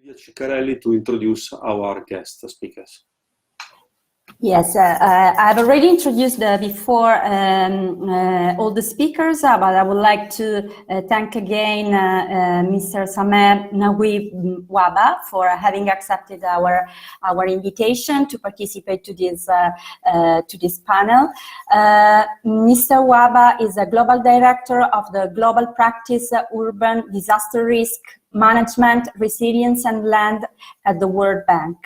Silvia Ciccarelli to introduce our guest speakers. Yes, I've already introduced before all the speakers, but I would like to thank again Mr. Samer Nawi Waba for having accepted our invitation to participate to this panel. Mr. Waba is a global director of the global practice Urban Disaster Risk Management, Resilience and Land at the World Bank.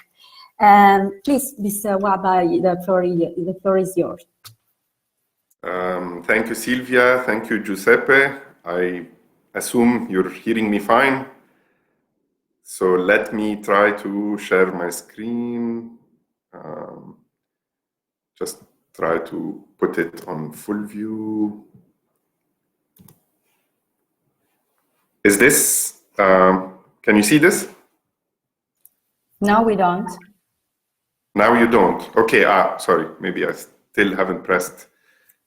Please, Mr. Waba, the floor is yours. Thank you, Silvia. Thank you, Giuseppe. I assume you're hearing me fine. So let me try to share my screen. Just try to put it on full view. Is this, can you see this? No, we don't. Now you don't. Okay, sorry, maybe I still haven't pressed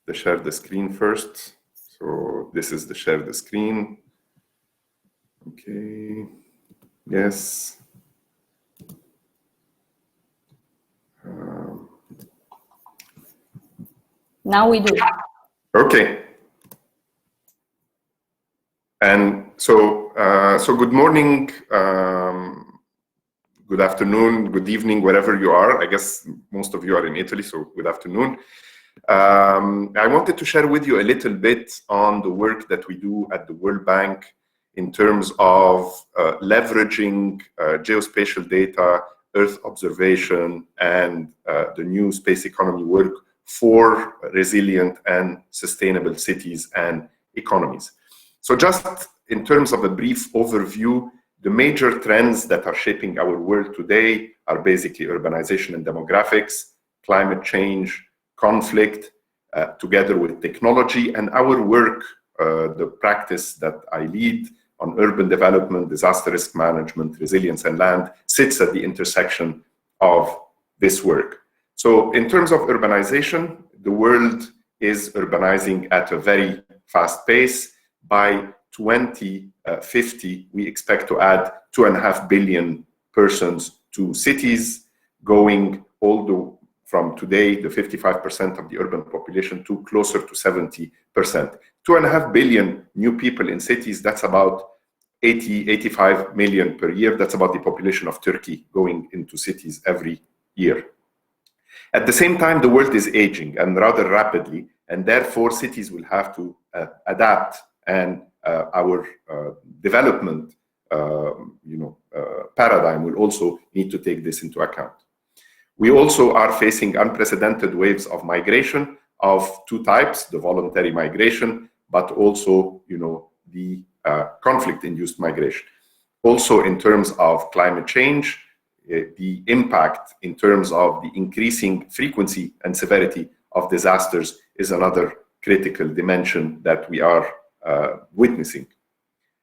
the share the screen first. So this is the share the screen. Okay, yes. Now we do. Okay. And so, good morning, good afternoon, good evening, wherever you are. I guess most of you are in Italy, so good afternoon. I wanted to share with you a little bit on the work that we do at the World Bank in terms of leveraging geospatial data, Earth observation, and the new space economy work for resilient and sustainable cities and economies. So just in terms of a brief overview, the major trends that are shaping our world today are basically urbanization and demographics, climate change, conflict, together with technology, and our work, the practice that I lead on urban development, disaster risk management, resilience and land, sits at the intersection of this work. So in terms of urbanization, the world is urbanizing at a very fast pace. By 2050, we expect to add 2.5 billion persons to cities, going from today, the 55% of the urban population, to closer to 70%. 2.5 billion new people in cities, that's about 85 million per year. That's about the population of Turkey going into cities every year. At the same time, the world is aging, and rather rapidly, and therefore cities will have to adapt, and our development paradigm will also need to take this into account. We also are facing unprecedented waves of migration of two types, the voluntary migration, but also the conflict-induced migration. Also in terms of climate change, the impact in terms of the increasing frequency and severity of disasters is another critical dimension that we are witnessing.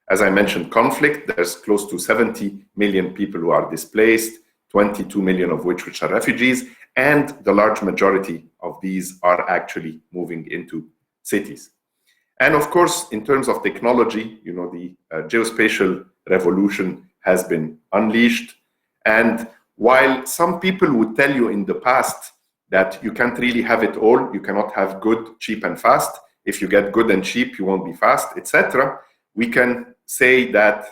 As I mentioned, conflict, there's close to 70 million people who are displaced, 22 million of which are refugees, and the large majority of these are actually moving into cities. And of course, in terms of technology, the geospatial revolution has been unleashed. And while some people would tell you in the past that you can't really have it all, you cannot have good, cheap, and fast. If you get good and cheap, you won't be fast, etc. We can say that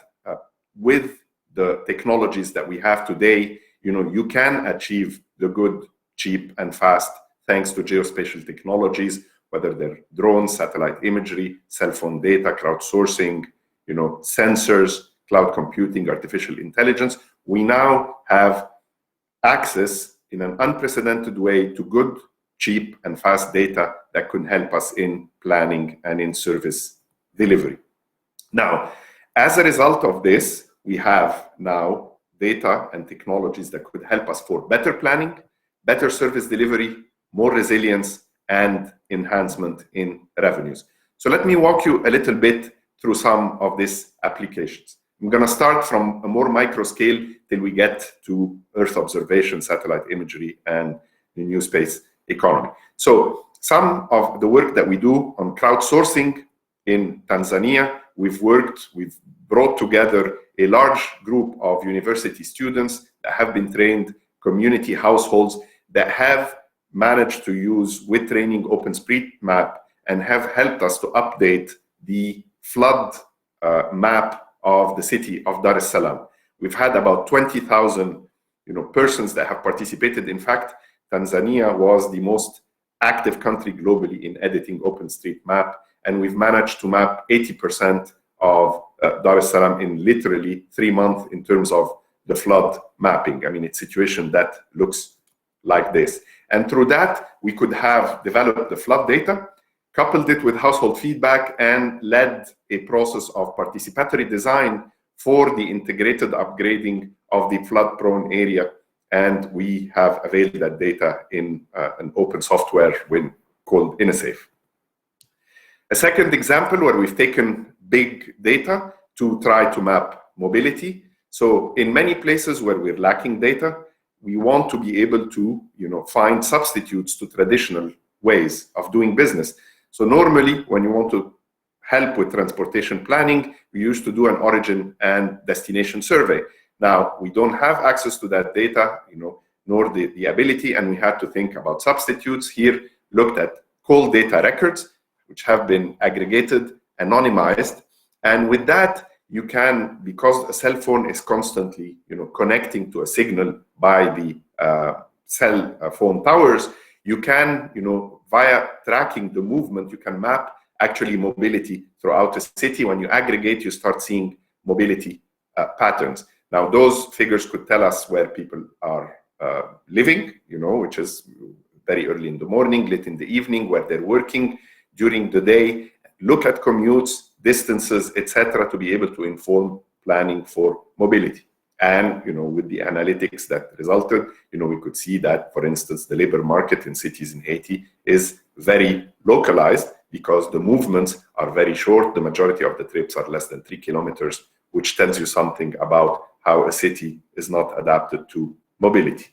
with the technologies that we have today, you can achieve the good, cheap, and fast thanks to geospatial technologies, whether they're drones, satellite imagery, cell phone data, crowdsourcing, sensors, cloud computing, artificial intelligence. We now have access in an unprecedented way to good, cheap, and fast data that could help us in planning and in service delivery. Now, as a result of this, we have now data and technologies that could help us for better planning, better service delivery, more resilience, and enhancement in revenues. So let me walk you a little bit through some of these applications. I'm going to start from a more micro scale till we get to Earth observation, satellite imagery, and the new space economy. So some of the work that we do on crowdsourcing in Tanzania, we've brought together a large group of university students that have been trained, community households that have managed to use, with training, OpenStreetMap, and have helped us to update the flood map of the city of Dar es Salaam. We've had about 20,000 persons that have participated. In fact, Tanzania was the most active country globally in editing OpenStreetMap, and we've managed to map 80% of Dar es Salaam in literally 3 months in terms of the flood mapping. I mean, it's a situation that looks like this. And through that, we could have developed the flood data, coupled it with household feedback, and led a process of participatory design for the integrated upgrading of the flood-prone area. And we have availed that data in an open software called InnoSafe. A second example where we've taken big data to try to map mobility. So in many places where we're lacking data, we want to be able to find substitutes to traditional ways of doing business. So normally, when you want to help with transportation planning, we used to do an origin and destination survey. Now, we don't have access to that data, nor the ability, and we had to think about substitutes. Here, looked at cold data records, which have been aggregated, anonymized, and with that, you can, because a cell phone is constantly, connecting to a signal by the cell phone towers, you can, via tracking the movement, you can map actually mobility throughout a city. When you aggregate, you start seeing mobility patterns. Now, those figures could tell us where people are living, which is very early in the morning, late in the evening, where they're working during the day, look at commutes, distances, etc., to be able to inform planning for mobility. And, with the analytics that resulted, we could see that, for instance, the labor market in cities in Haiti is very localized because the movements are very short. The majority of the trips are less than 3 kilometers, which tells you something about how a city is not adapted to mobility.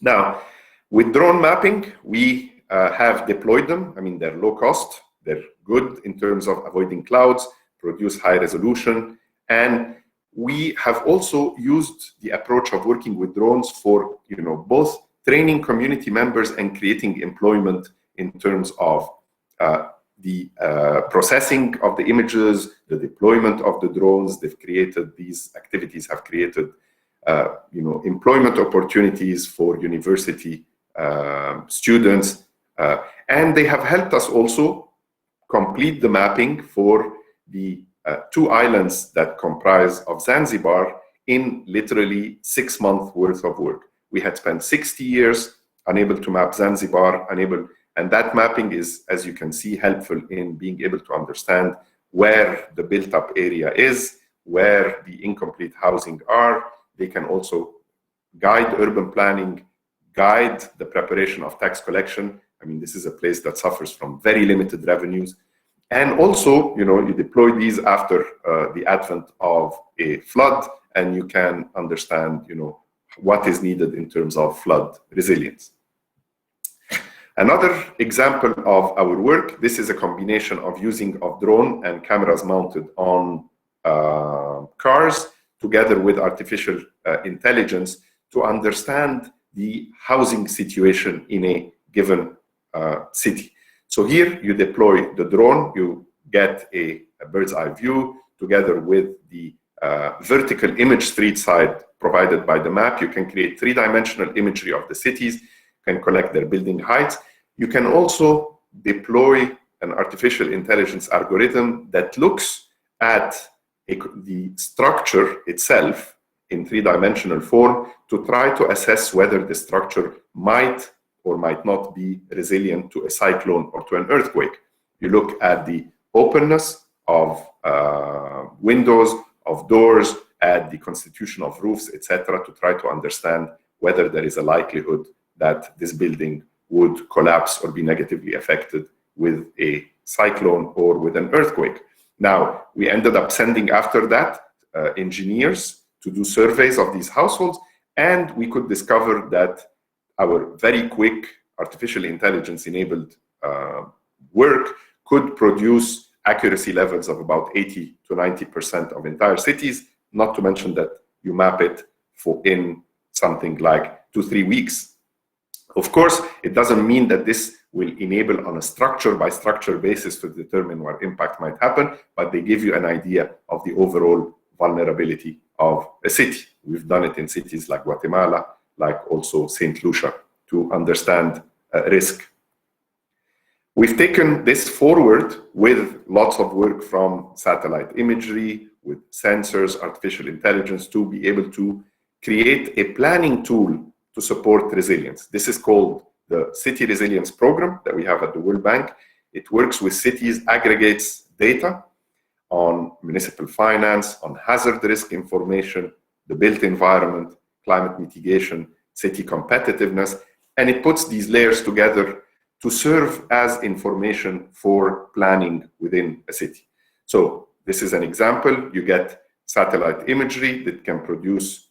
Now, with drone mapping, we have deployed them. I mean, they're low cost, they're good in terms of avoiding clouds, produce high resolution, and we have also used the approach of working with drones for, both training community members and creating employment in terms of the processing of the images, the deployment of the drones. These activities have created, employment opportunities for university students, and they have helped us also complete the mapping for the 2 islands that comprise of Zanzibar in literally 6 months worth of work. We had spent 60 years unable to map Zanzibar, and that mapping is, as you can see, helpful in being able to understand where the built-up area is, where the incomplete housing are. They can also guide urban planning, guide the preparation of tax collection. I mean, this is a place that suffers from very limited revenues. And also, you deploy these after the advent of a flood, and you can understand, what is needed in terms of flood resilience. Another example of our work, this is a combination of using of drone and cameras mounted on cars, together with artificial intelligence, to understand the housing situation in a given city. So here you deploy the drone, you get a bird's eye view together with the vertical image street side provided by the map. You can create 3-dimensional imagery of the cities, can collect their building heights. You can also deploy an artificial intelligence algorithm that looks at the structure itself in 3-dimensional form to try to assess whether the structure might or might not be resilient to a cyclone or to an earthquake. You look at the openness of windows, of doors, at the constitution of roofs, etc., to try to understand whether there is a likelihood that this building would collapse or be negatively affected with a cyclone or with an earthquake. Now, we ended up sending after that engineers to do surveys of these households, and we could discover that our very quick artificial intelligence-enabled work could produce accuracy levels of about 80 to 90% of entire cities not to mention that you map it in something like 2-3 weeks. Of course, it doesn't mean that this will enable on a structure by structure basis to determine where impact might happen, but they give you an idea of the overall vulnerability of a city. We've done it in cities like Guatemala, like also St. Lucia, to understand risk. We've taken this forward with lots of work from satellite imagery, with sensors, artificial intelligence, to be able to create a planning tool to support resilience. This is called the City Resilience Program that we have at the World Bank. It works with cities, aggregates data on municipal finance, on hazard risk information, the built environment, climate mitigation, city competitiveness, and it puts these layers together to serve as information for planning within a city. So this is an example. You get satellite imagery that can produce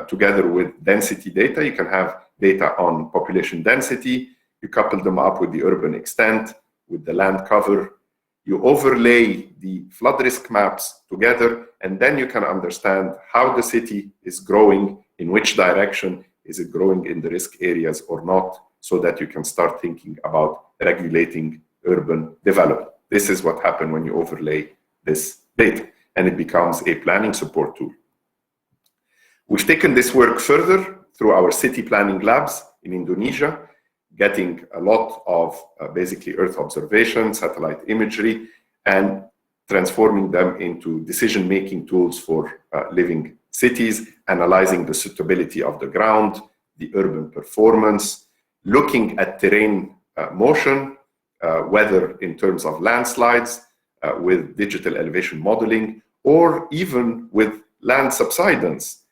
together with density data. You can have data on population density. You couple them up with the urban extent, with the land cover. You overlay the flood risk maps together, and then you can understand how the city is growing, in which direction, is it growing in the risk areas or not, so that you can start thinking about regulating urban development. This is what happens when you overlay this data, and it becomes a planning support tool. We've taken this work further through our city planning labs in Indonesia, getting a lot of basically Earth observation, satellite imagery, and transforming them into decision-making tools for living cities, analyzing the suitability of the ground, the urban performance, looking at terrain motion, whether in terms of landslides, with digital elevation modeling, or even with land subsidence,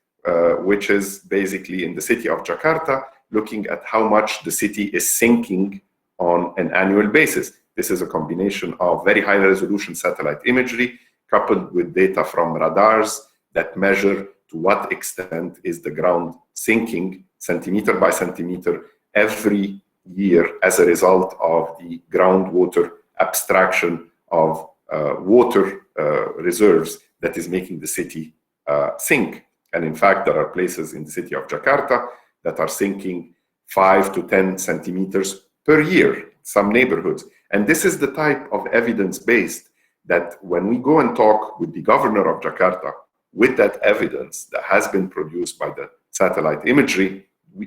which is basically in the city of Jakarta, looking at how much the city is sinking on an annual basis. This is a combination of very high resolution satellite imagery coupled with data from radars that measure to what extent is the ground sinking centimeter by centimeter every year as a result of the groundwater abstraction of water reserves that is making the city sink. And in fact, there are places in the city of Jakarta that are sinking 5 to 10 centimeters per year, some neighborhoods. And this is the type of evidence-based that when we go and talk with the governor of Jakarta, with that evidence that has been produced by the satellite imagery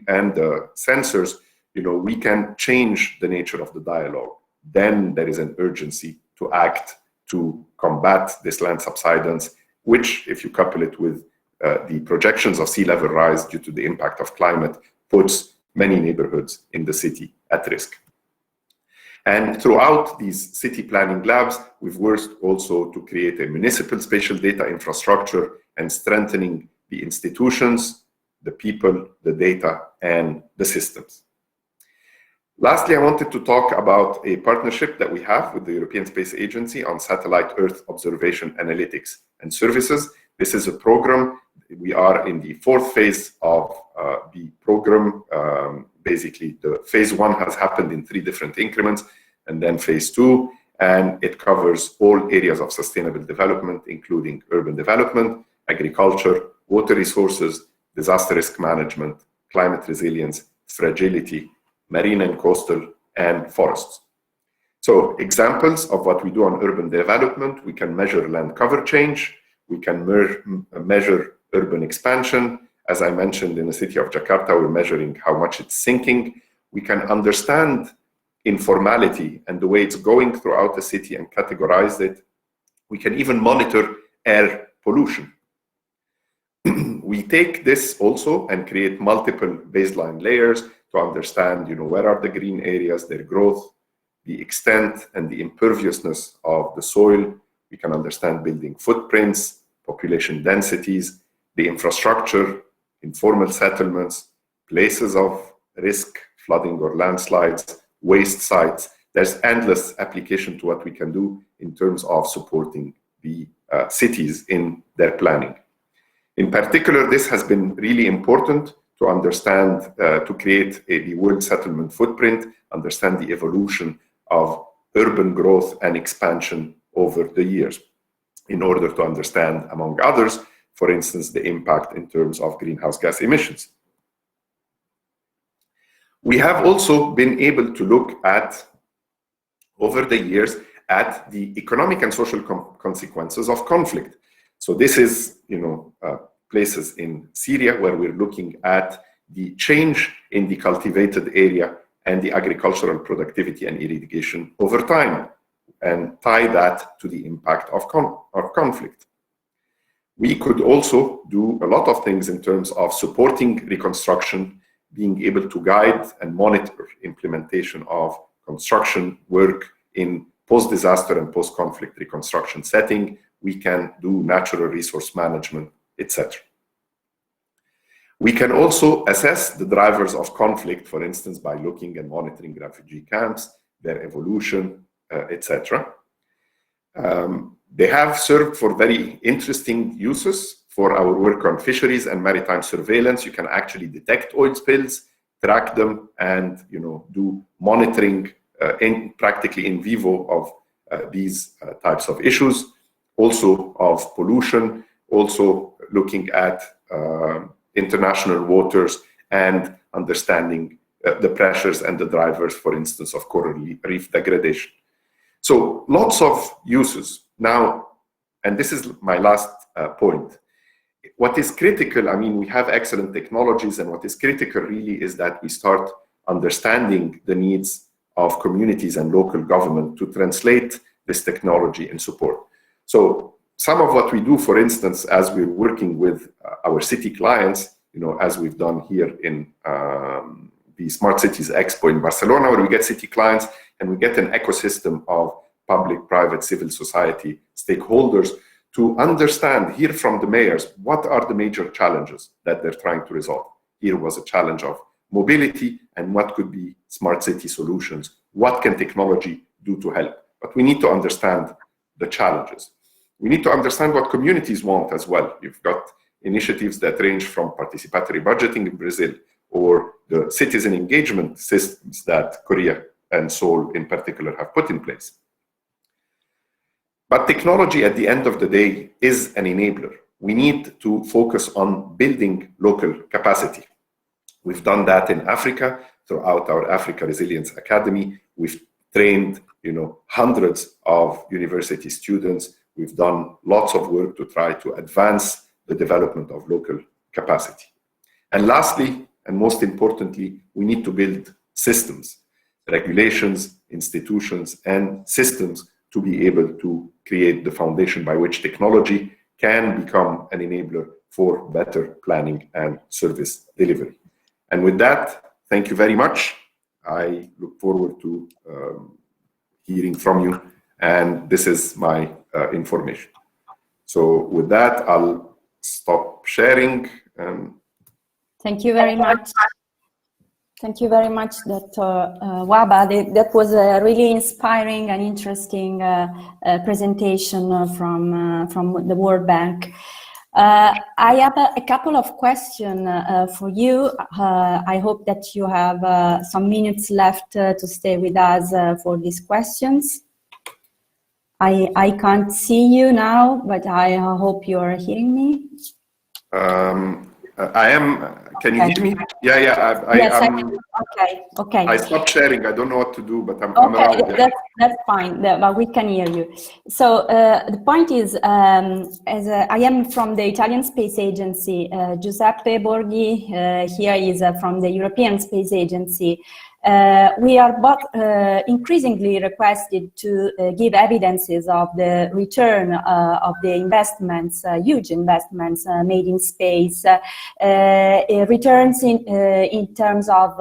and the sensors, we can change the nature of the dialogue. Then there is an urgency to act to combat this land subsidence, which, if you couple it with the projections of sea level rise due to the impact of climate, puts many neighborhoods in the city at risk. And throughout these city planning labs, we've worked also to create a municipal spatial data infrastructure and strengthening the institutions, the people, the data, and the systems. Lastly, I wanted to talk about a partnership that we have with the European Space Agency on satellite Earth observation analytics and services. This is a program. We are in the 4th phase of the program. Basically, the phase 1 has happened in 3 different increments, and then phase 2, and it covers all areas of sustainable development, including urban development, agriculture, water resources, disaster risk management, climate resilience, fragility, marine and coastal, and forests. So examples of what we do on urban development: we can measure land cover change, we can measure urban expansion. As I mentioned, in the city of Jakarta, we're measuring how much it's sinking. We can understand informality and the way it's going throughout the city and categorize it. We can even monitor air pollution. We take this also and create multiple baseline layers to understand, where are the green areas, their growth, the extent and the imperviousness of the soil. We can understand building footprints, population densities, the infrastructure, informal settlements, places of risk, flooding or landslides, waste sites. There's endless application to what we can do in terms of supporting the cities in their planning. In particular, this has been really important to understand, to create the world settlement footprint, understand the evolution of urban growth and expansion over the years, in order to understand, among others, for instance, the impact in terms of greenhouse gas emissions. We have also been able to look at, over the years, at the economic and social consequences of conflict. So this is, places in Syria where we're looking at the change in the cultivated area and the agricultural productivity and irrigation over time, and tie that to the impact of conflict. We could also do a lot of things in terms of supporting reconstruction, being able to guide and monitor implementation of construction work in post-disaster and post-conflict reconstruction setting. We can do natural resource management, etc. We can also assess the drivers of conflict, for instance, by looking and monitoring refugee camps, their evolution, etc. They have served for very interesting uses for our work on fisheries and maritime surveillance. You can actually detect oil spills, track them, and do monitoring practically in vivo of these types of issues. Also of pollution, also looking at international waters and understanding the pressures and the drivers, for instance, of coral reef degradation. So lots of uses. Now, and this is my last point, what is critical, we have excellent technologies, and what is critical really is that we start understanding the needs of communities and local government to translate this technology and support. So some of what we do, for instance, as we're working with our city clients, as we've done here in the Smart Cities Expo in Barcelona, where we get city clients and we get an ecosystem of public, private, civil society stakeholders to understand, hear from the mayors, what are the major challenges that they're trying to resolve. Here was a challenge of mobility, and what could be smart city solutions? What can technology do to help? But we need to understand the challenges. We need to understand what communities want as well. You've got initiatives that range from participatory budgeting in Brazil, or the citizen engagement systems that Korea and Seoul in particular have put in place. But technology at the end of the day is an enabler. We need to focus on building local capacity. We've done that in Africa throughout our Africa Resilience Academy. We've trained, hundreds of university students. We've done lots of work to try to advance the development of local capacity. And lastly, and most importantly, we need to build systems, regulations, institutions, and systems to be able to create the foundation by which technology can become an enabler for better planning and service delivery. And with that, thank you very much. I look forward to hearing from you, and this is my information. So with that, I'll stop sharing. Thank you very much. Thank you very much, Dr. Wahba. That was a really inspiring and interesting presentation from the World Bank. I have a couple of questions for you. I hope that you have some minutes left to stay with us for these questions. I can't see you now, but I hope you are hearing me. I am. Can you hear me? Yeah. Yes, okay. I stopped sharing. I don't know what to do, but I'm okay, around. That's fine, but we can hear you. So the point is, I am from the Italian Space Agency. Giuseppe Borghi here is from the European Space Agency. We are both increasingly requested to give evidences of the return of the investments, huge investments made in space, returns in terms of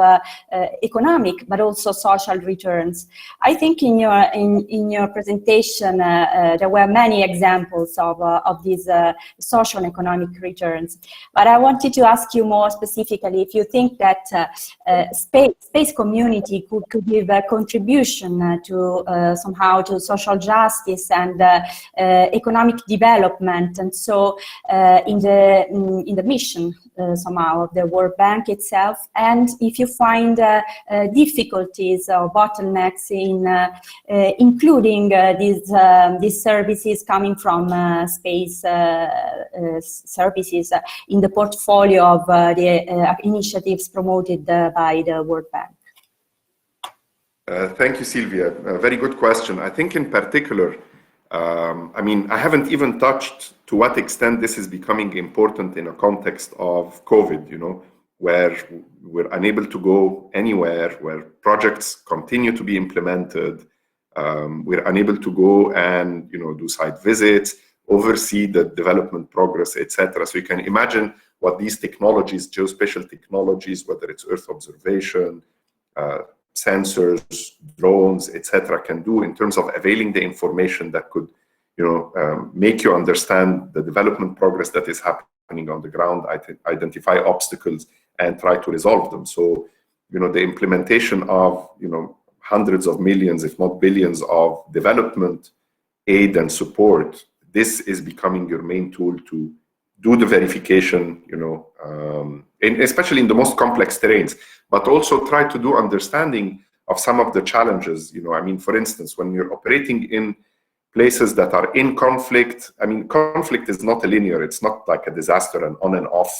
economic, but also social returns. I think in your presentation there were many examples of these social and economic returns. But I wanted to ask you more specifically if you think that space communication community could give a contribution to somehow to social justice and economic development, and so in the mission somehow of the World Bank itself, and if you find difficulties or bottlenecks in including these services coming from space services in the portfolio of the initiatives promoted by the World Bank. Thank you, Silvia. A very good question. I think in particular, I mean, I haven't even touched to what extent this is becoming important in a context of COVID, you know, where we're unable to go anywhere, where projects continue to be implemented. We're unable to go and, you know, do site visits, oversee the development progress, etc. So you can imagine what these technologies, geospatial technologies, whether it's Earth observation, sensors, drones, etc., can do in terms of availing the information that could, you know, make you understand the development progress that is happening on the ground, identify obstacles, and try to resolve them. So, you know, the implementation of, you know, hundreds of millions, if not billions, of development aid and support, this is becoming your main tool to do the verification, you know, and especially in the most complex terrains, but also try to do understanding of some of the challenges. You know, I mean, for instance, when you're operating in places that are in conflict, I mean, conflict is not a linear, it's not like a disaster, an on and off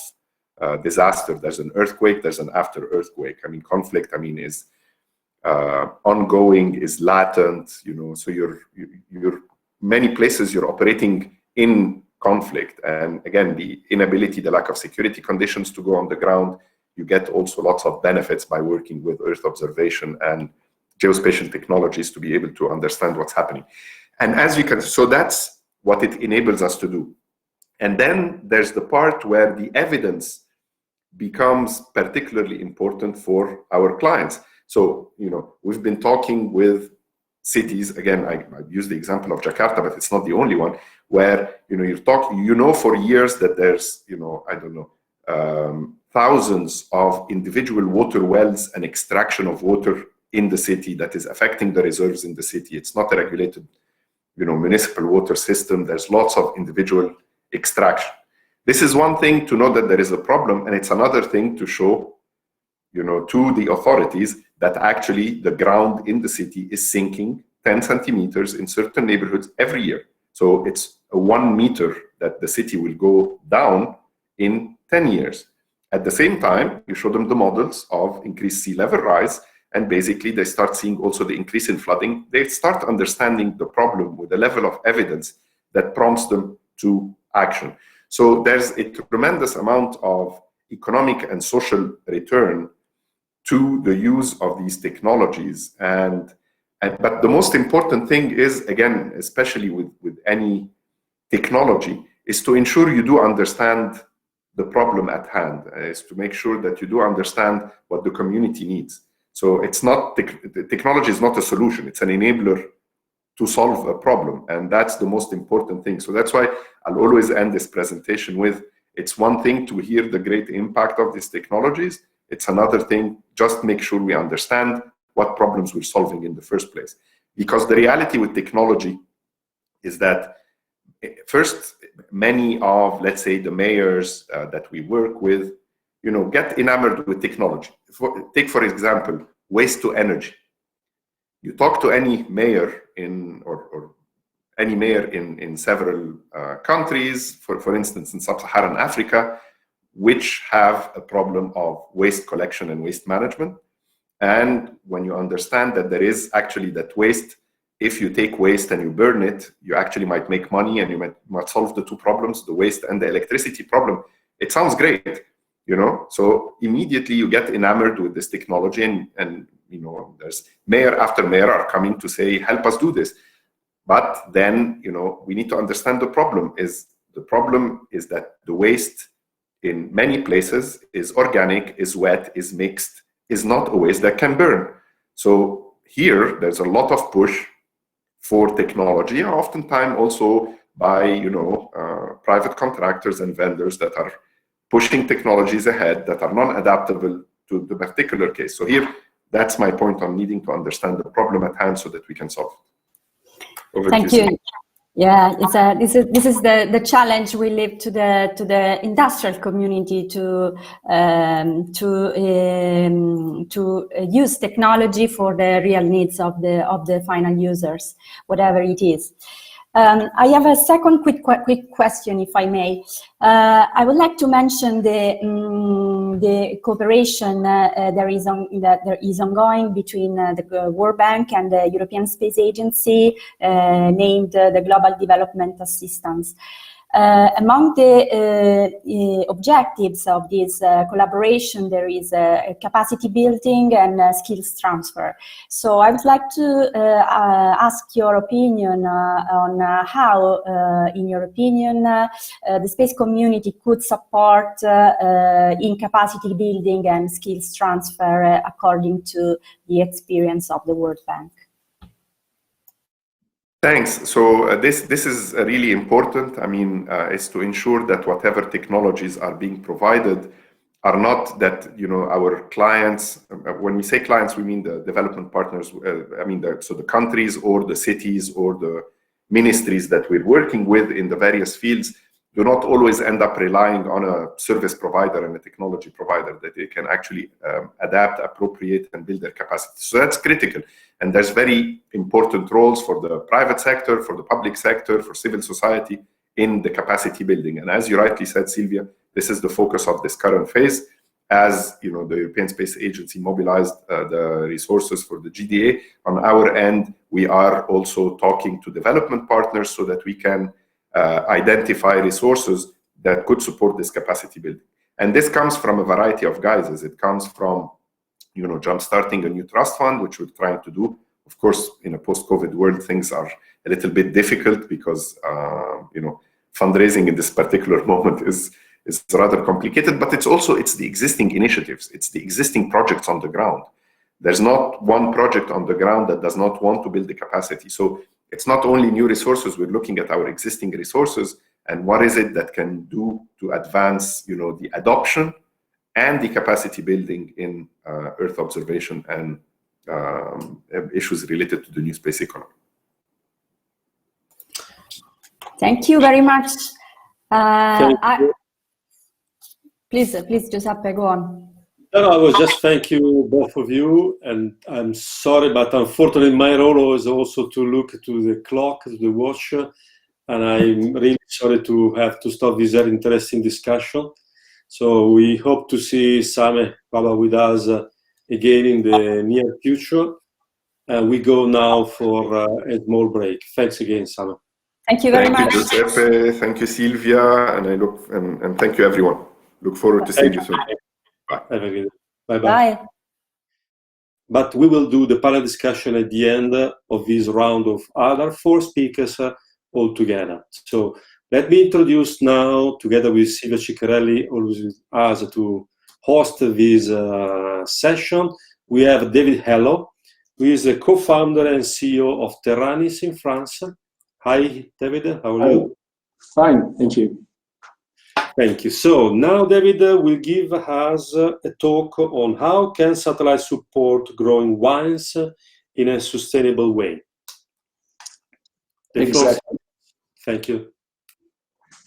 disaster. There's an earthquake, there's an after earthquake. I mean, conflict, I mean, is ongoing, is latent, you know, so you're many places you're operating in conflict, and again, the inability, the lack of security conditions to go on the ground, you get also lots of benefits by working with Earth observation and geospatial technologies to be able to understand what's happening. And as you can, so that's what it enables us to do. And then there's the part where the evidence becomes particularly important for our clients. So, you know, we've been talking with cities, again, I use the example of Jakarta, but it's not the only one, where, you know, you know for years that there's, you know, I don't know, thousands of individual water wells and extraction of water in the city that is affecting the reserves in the city. It's not a regulated, you know, municipal water system. There's lots of individual extraction. This is one thing to know that there is a problem, and it's another thing to show, you know, to the authorities that actually the ground in the city is sinking 10 centimeters in certain neighborhoods every year. So it's a 1 meter that the city will go down in 10 years. At the same time, you show them the models of increased sea level rise, and basically they start seeing also the increase in flooding. They start understanding the problem with a level of evidence that prompts them to action. So there's a tremendous amount of economic and social return to the use of these technologies. But the most important thing is, again, especially with any technology, is to ensure you do understand the problem at hand, is to make sure that you do understand what the community needs. So it's not, technology is not a solution, it's an enabler to solve a problem, and that's the most important thing. So that's why I'll always end this presentation with, it's one thing to hear the great impact of these technologies, it's another thing, just make sure we understand what problems we're solving in the first place. Because the reality with technology is that, first, many of, let's say, the mayors that we work with, you know, get enamored with technology. Take, for example, waste to energy. You talk to any mayor or any mayor in several countries, for instance, in sub-Saharan Africa, which have a problem of waste collection and waste management. And when you understand that there is actually that waste, if you take waste and you burn it, you actually might make money and you might solve the two problems, the waste and the electricity problem. It sounds great, you know? So immediately you get enamored with this technology, and you know, there's mayor after mayor are coming to say, help us do this. But then, you know, we need to understand the problem is that the waste in many places is organic, is wet, is mixed, is not a waste that can burn. So here, there's a lot of push for technology, and oftentimes also by, you know, private contractors and vendors that are pushing technologies ahead that are non-adaptable to the particular case. So here, that's my point on needing to understand the problem at hand so that we can solve it. Thank you. Yeah, this is the challenge we leave to the industrial community to use technology for the real needs of the final users, whatever it is. I have a second quick question, if I may. I would like to mention the cooperation there is ongoing between the World Bank and the European Space Agency, named the Global Development Assistance. Among the objectives of this collaboration, there is capacity building and skills transfer. So I would like to ask your opinion on how, in your opinion, the space community could support in capacity building and skills transfer according to the experience of the World Bank. Thanks. So this is really important. I mean, is to ensure that whatever technologies are being provided are not that, our clients, when we say clients, we mean the development partners, so the countries or the cities or the ministries that we're working with in the various fields do not always end up relying on a service provider and a technology provider, that they can actually adapt, appropriate, and build their capacity. So that's critical. And there's very important roles for the private sector, for the public sector, for civil society in the capacity building. And as you rightly said, Silvia, this is the focus of this current phase. As the European Space Agency mobilized the resources for the GDA, on our end, we are also talking to development partners so that we can identify resources that could support this capacity building. And this comes from a variety of guises. It comes from, jumpstarting a new trust fund, which we're trying to do. Of course, in a post-COVID world, things are a little bit difficult because, fundraising in this particular moment is rather complicated, but it's the existing initiatives. It's the existing projects on the ground. There's not one project on the ground that does not want to build the capacity. So it's not only new resources, we're looking at our existing resources and what is it that can do to advance, the adoption and the capacity building in Earth observation and issues related to the new space economy. Thank you very much. Please, Giuseppe, go on. No, I was just thank you, both of you, and I'm sorry, but unfortunately my role is also to look to the clock, to the watch, and I'm really sorry to have to stop this very interesting discussion. So we hope to see Same Baba with us again in the near future. We go now for a small break. Thanks again, Same. Thank you very much. Thank you, Giuseppe. Thank you, Silvia, and thank you, everyone. Look forward to seeing you soon. Bye. Have a good day. Bye-bye. Bye. But we will do the panel discussion at the end of this round of other 4 speakers all together. So let me introduce now, together with Silvia Ciccarelli, always with us to host this session. We have David Hello, who is the co-founder and CEO of TerraNis in France. Hi, David. How are you? Fine, thank you. Thank you. So now David will give us a talk on how can satellite support growing wines in a sustainable way. Exactly. Thank you.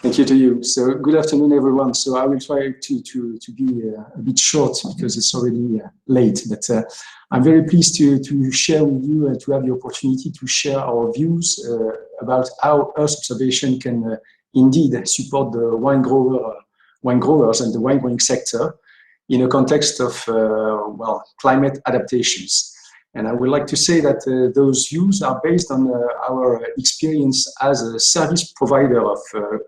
Thank you to you. So good afternoon, everyone. So I will try to be a bit short because it's already late, but I'm very pleased to share with you and to have the opportunity to share our views about how Earth observation can indeed support the wine growers and the wine growing sector in a context of climate adaptations. And I would like to say that those views are based on our experience as a service provider of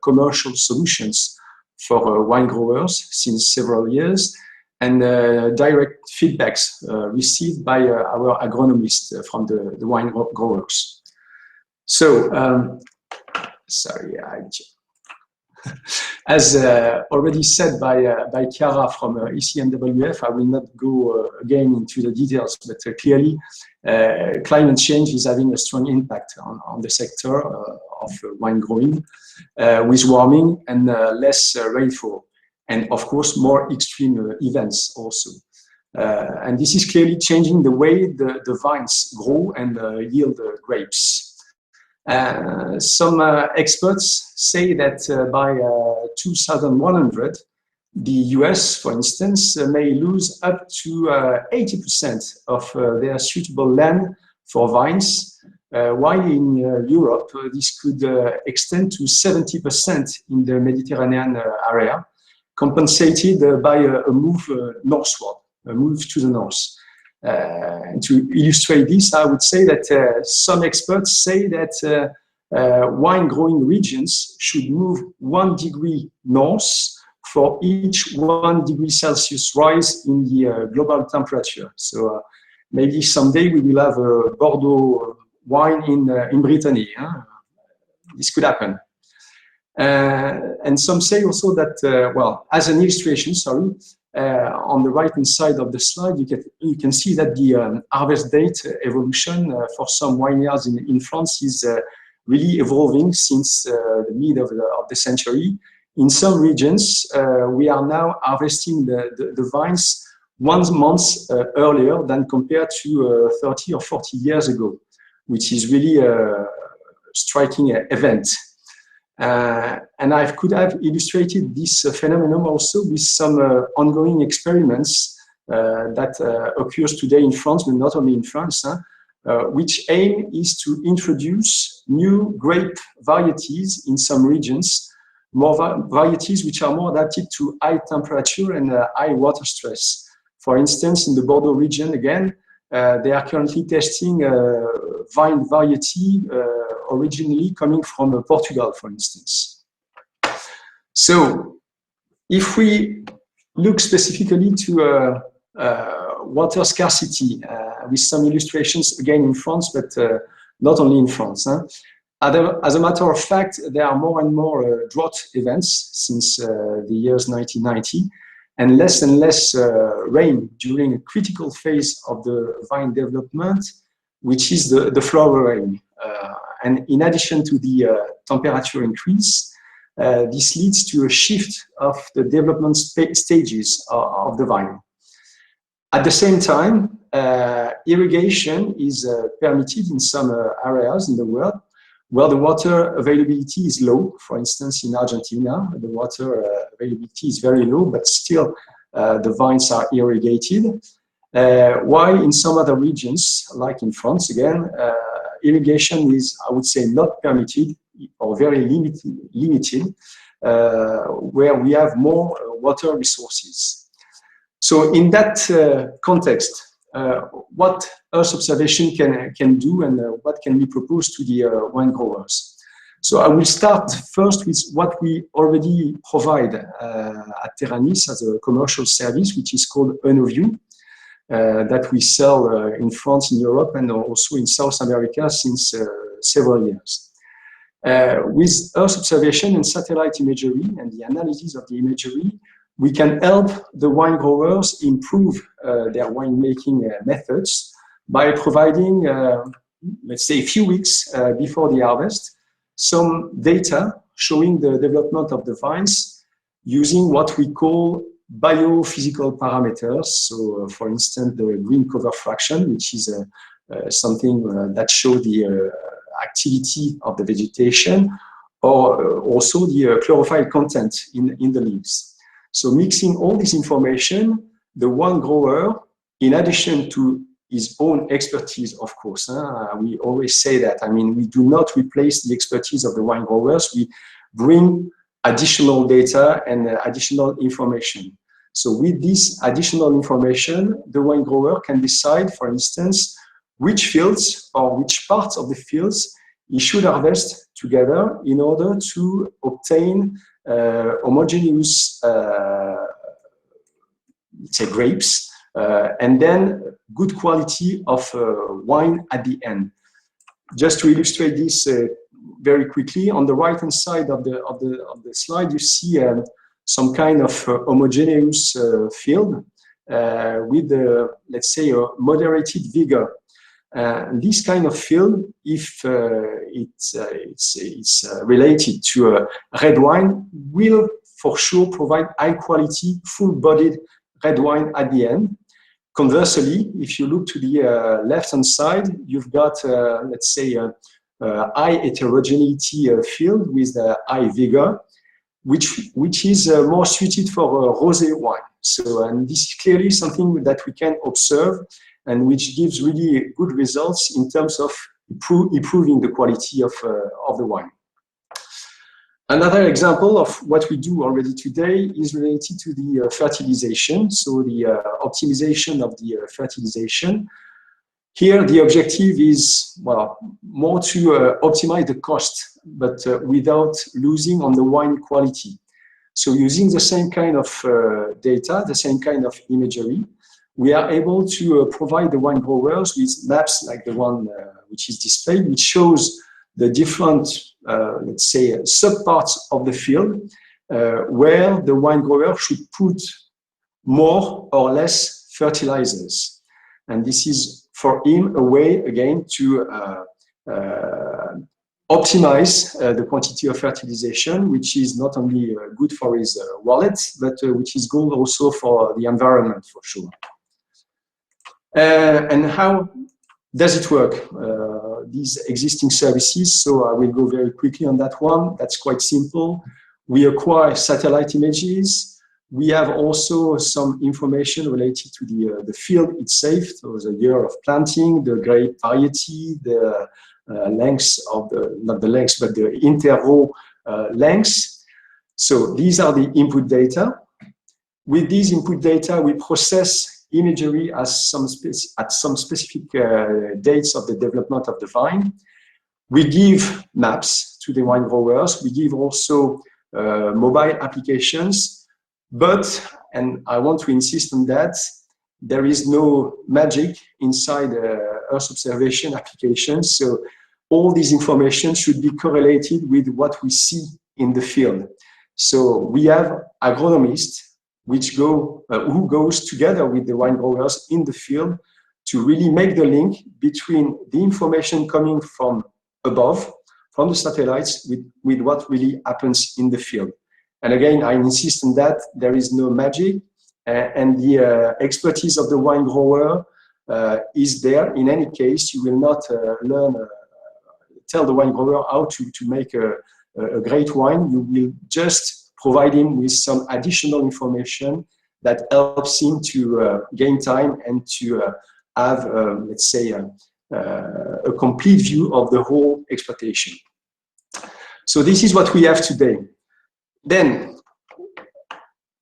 commercial solutions for wine growers since several years, and direct feedbacks received by our agronomists from the wine growers. So, as already said by Chiara from ECMWF, I will not go again into the details, but clearly climate change is having a strong impact on the sector of wine growing, with warming and less rainfall, and of course more extreme events also. And this is clearly changing the way the vines grow and yield grapes. Some experts say that by 2100, the US, for instance, may lose up to 80% of their suitable land for vines, while in Europe, this could extend to 70% in the Mediterranean area, compensated by a move northward, a move to the north. And to illustrate this, I would say that some experts say that wine growing regions should move 1 degree north for each 1 degree Celsius rise in the global temperature. So maybe someday we will have a Bordeaux wine in Brittany. Huh? This could happen. And some say also that, well, as an illustration, sorry, on the right-hand side of the slide, you can see that the harvest date evolution for some vineyards in France is really evolving since the mid of the century. In some regions, we are now harvesting the vines 1 month earlier than compared to 30 or 40 years ago, which is really a striking event. And I could have illustrated this phenomenon also with some ongoing experiments that occurs today in France, but not only in France, which aim is to introduce new grape varieties in some regions, more varieties which are more adapted to high temperature and high water stress. For instance, in the Bordeaux region, again, they are currently testing vine variety originally coming from Portugal, for instance. So, if we look specifically to water scarcity, with some illustrations again in France, but not only in France. Huh? As a matter of fact, there are more and more drought events since the years 1990, and less rain during a critical phase of the vine development, which is the flower rain. And in addition to the temperature increase, this leads to a shift of the development stages of the vine. At the same time, irrigation is permitted in some areas in the world where the water availability is low. For instance, in Argentina, the water availability is very low, but still the vines are irrigated. While in some other regions, like in France again, irrigation is, I would say, not permitted or very limited, where we have more water resources. So in that context, what Earth observation can do and what can we propose to the wine growers? So I will start first with what we already provide at TerraNis as a commercial service, which is called an overview, that we sell in France, in Europe, and also in South America since several years. With Earth observation and satellite imagery and the analysis of the imagery, we can help the wine growers improve their winemaking methods by providing, let's say, a few weeks before the harvest, some data showing the development of the vines using what we call biophysical parameters. So, for instance, the green cover fraction, which is something that shows the activity of the vegetation, or also the chlorophyll content in the leaves. So mixing all this information, the wine grower, in addition to his own expertise, of course, we always say that, I mean, we do not replace the expertise of the wine growers, we bring additional data and additional information. So with this additional information, the wine grower can decide, for instance, which fields or which parts of the fields he should harvest together in order to obtain homogeneous, let's say, grapes, and then good quality of wine at the end. Just to illustrate this very quickly, on the right-hand side of the slide, you see some kind of homogeneous field with, let's say, a moderated vigor. This kind of field, if it's related to a red wine, will for sure provide high quality, full-bodied red wine at the end. Conversely, if you look to the left-hand side, you've got, let's say, high heterogeneity field with high vigor, which is more suited for rosé wine. So, and this is clearly something that we can observe and which gives really good results in terms of improving the quality of the wine. Another example of what we do already today is related to the fertilization, so the optimization of the fertilization. Here, the objective is, well, more to optimize the cost, but without losing on the wine quality. So using the same kind of data, the same kind of imagery, we are able to provide the wine growers with maps like the one which is displayed, which shows the different, let's say, subparts of the field where the wine grower should put more or less fertilizers. And this is for him a way, again, to optimize the quantity of fertilization, which is not only good for his wallet, but which is good also for the environment, for sure. And how does it work? These existing services, so I will go very quickly on that one. That's quite simple. We acquire satellite images. We have also some information related to the field itself, so the year of planting, the grape variety, the lengths of the, not the lengths, but the interrow lengths. So these are the input data. With these input data, we process imagery as at some specific dates of the development of the vine. We give maps to the wine growers. We give also mobile applications, but, and I want to insist on that, there is no magic inside Earth observation applications. So all these information should be correlated with what we see in the field. So we have agronomists which who goes together with the wine growers in the field to really make the link between the information coming from above, from the satellites, with what really happens in the field. And again, I insist on that, there is no magic, and the expertise of the wine grower is there. In any case, you will not tell the wine grower how to make a great wine. You will just provide him with some additional information that helps him to gain time and to have, let's say, a complete view of the whole exploitation. So this is what we have today. Then,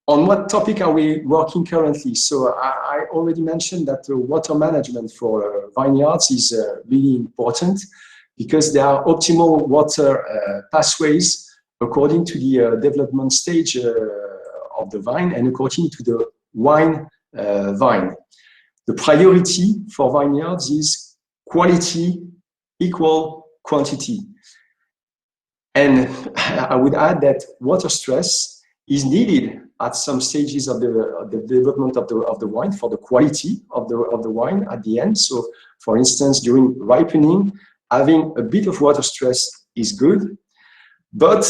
on what topic are we working currently? So I already mentioned that water management for vineyards is really important because there are optimal water pathways according to the development stage of the vine and according to the wine vine. The priority for vineyards is quality equal quantity. And I would add that water stress is needed at some stages of the development of the wine for the quality of the wine at the end. So, for instance, during ripening, having a bit of water stress is good. But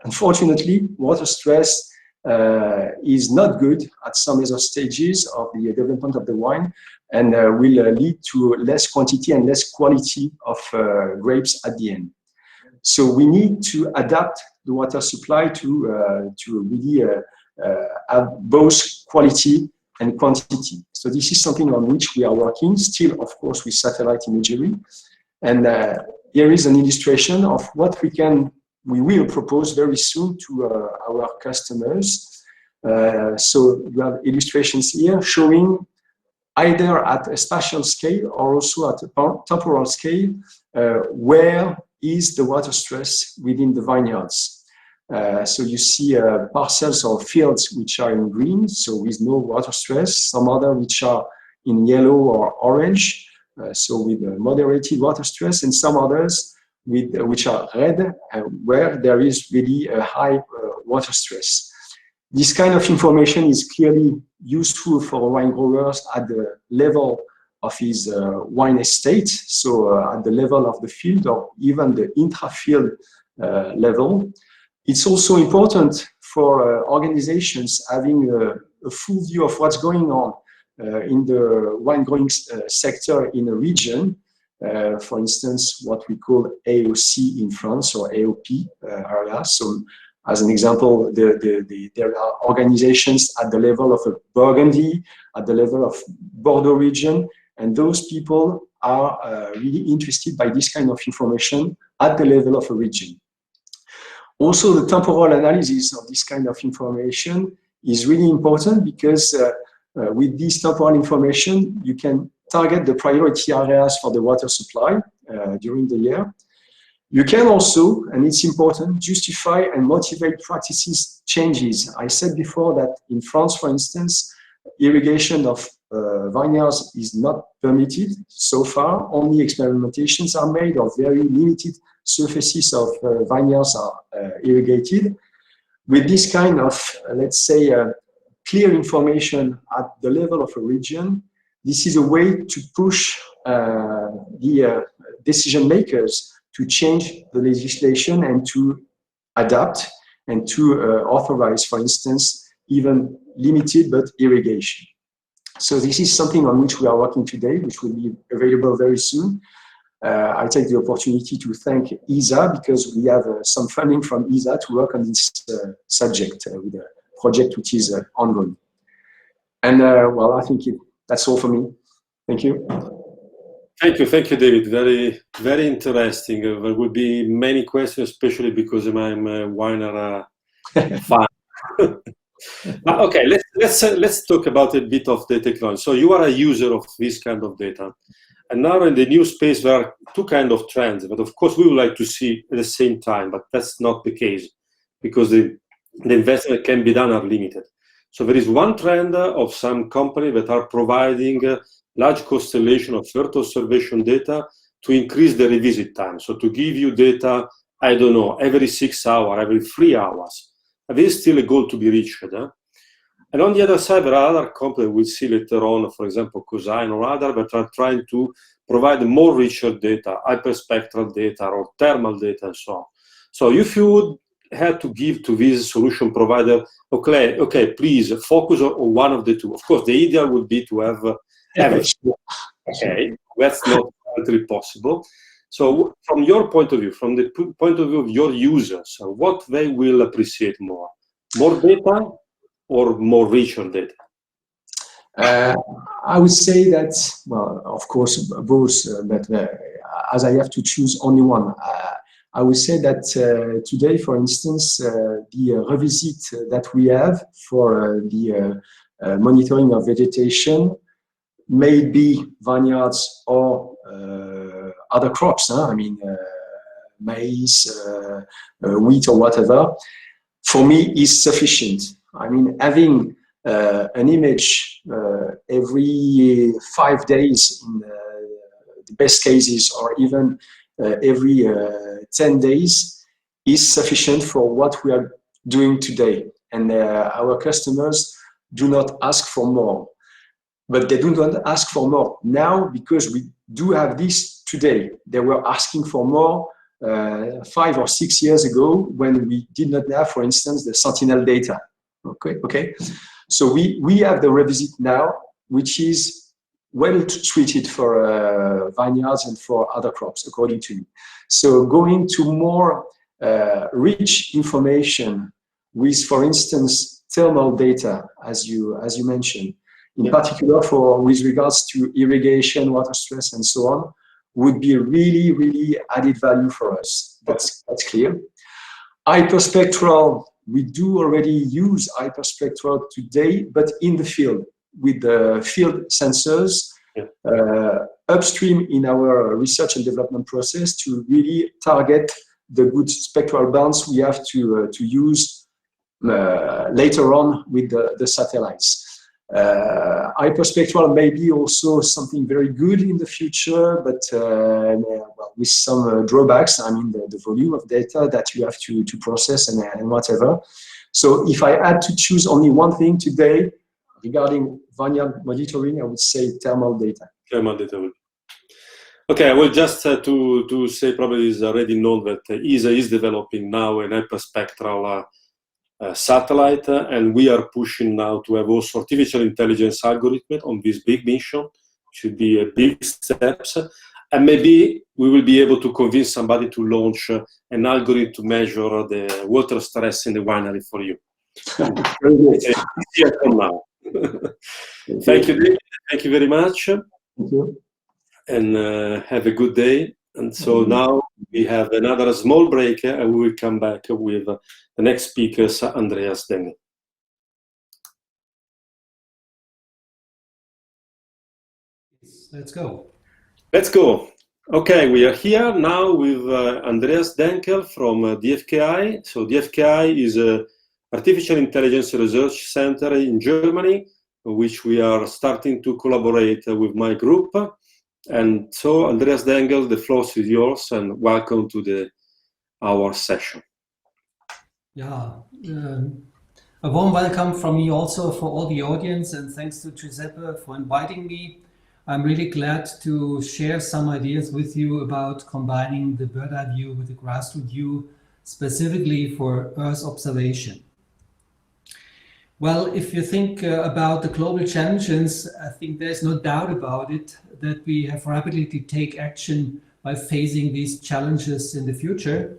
unfortunately, water stress is not good at some other stages of the development of the wine and will lead to less quantity and less quality of grapes at the end. So we need to adapt the water supply to really have both quality and quantity. So this is something on which we are working, still, of course, with satellite imagery. And here is an illustration of what we will propose very soon to our customers. So you have illustrations here showing either at a spatial scale or also at a temporal scale where is the water stress within the vineyards. So you see parcels or fields which are in green, so with no water stress, some other which are in yellow or orange, so with moderated water stress, and some others which are red, where there is really a high water stress. This kind of information is clearly useful for wine growers at the level of his wine estate, so at the level of the field or even the intra-field level. It's also important for organizations having a full view of what's going on in the wine growing sector in a region, for instance, what we call AOC in France or AOP area. So, as an example, there are organizations at the level of Burgundy, at the level of Bordeaux region, and those people are really interested by this kind of information at the level of a region. Also, the temporal analysis of this kind of information is really important because with this temporal information, you can target the priority areas for the water supply during the year. You can also, and it's important, justify and motivate practices changes. I said before that in France, for instance, irrigation of vineyards is not permitted so far. Only experimentations are made, or very limited surfaces of vineyards are irrigated. With this kind of, let's say, clear information at the level of a region, this is a way to push the decision makers to change the legislation and to adapt and to authorize, for instance, even limited but irrigation. So this is something on which we are working today, which will be available very soon. I take the opportunity to thank ESA because we have some funding from ESA to work on this subject with a project which is ongoing. And well, I think that's all for me. Thank you. Thank you, David. Very, very interesting. There will be many questions, especially because I'm a winer fan. Okay, let's talk about a bit of the technology. So you are a user of this kind of data, and now in the new space there are two kinds of trends. But of course, we would like to see at the same time, but that's not the case because the investment can be done are limited. So there is one trend of some companies that are providing large constellation of Earth observation data to increase the revisit time. So to give you data, I don't know, every 6 hours, every 3 hours. This is still a goal to be reached. And on the other side, there are other companies we'll see later on, for example, Cosine or other, that are trying to provide more richer data, hyperspectral data or thermal data and so on. So if you would have to give to this solution provider, okay, please focus on one of the two. Of course, the ideal would be to have everything. Okay, that's not really possible. So from your point of view, from the point of view of your users, what they will appreciate more? More data or more richer data? I would say that, well, of course, both, but as I have to choose only one, I would say that today, for instance, the revisit that we have for the monitoring of vegetation may be vineyards or other crops, I mean, maize, wheat or whatever, for me is sufficient. I mean, having an image every 5 days in the best cases, or even every 10 days is sufficient for what we are doing today. And our customers do not ask for more. But they do not ask for more now because we do have this today. They were asking for more 5 or 6 years ago when we did not have, for instance, the Sentinel data. Okay. So we have the revisit now, which is well treated for vineyards and for other crops, according to me. So going to more rich information with, for instance, thermal data, as you mentioned, in particular with regards to irrigation, water stress, and so on, would be really, really added value for us. That's clear. Hyperspectral, we do already use hyperspectral today, but in the field, with the field sensors, upstream in our research and development process to really target the good spectral bands we have to use later on with the satellites. Hyperspectral may be also something very good in the future, but well, with some drawbacks. I mean, the volume of data that you have to process and whatever. So if I had to choose only one thing today regarding vineyard monitoring, I would say thermal data. Thermal data. Okay, well, just to say, probably is already known that ESA is developing now an hyperspectral satellite, and we are pushing now to have also artificial intelligence algorithm on this big mission. Should be a big steps, and maybe we will be able to convince somebody to launch an algorithm to measure the water stress in the winery for you. Here from now. Thank you, David. Thank you very much. Thank you. And have a good day. And so now we have another small break, and we will come back with the next speaker, Andreas Dengel. Let's go. Let's go. Okay, we are here now with Andreas Dengel from DFKI. So DFKI is a artificial intelligence research center in Germany, which we are starting to collaborate with my group. And so, Andreas Dengel, the floor is yours, and welcome to our session. Yeah, a warm welcome from me also for all the audience, and thanks to Giuseppe for inviting me. I'm really glad to share some ideas with you about combining the bird eye view with the grassroots view, specifically for Earth observation. Well, if you think about the global challenges, I think there's no doubt about it that we have rapidly to take action by facing these challenges in the future.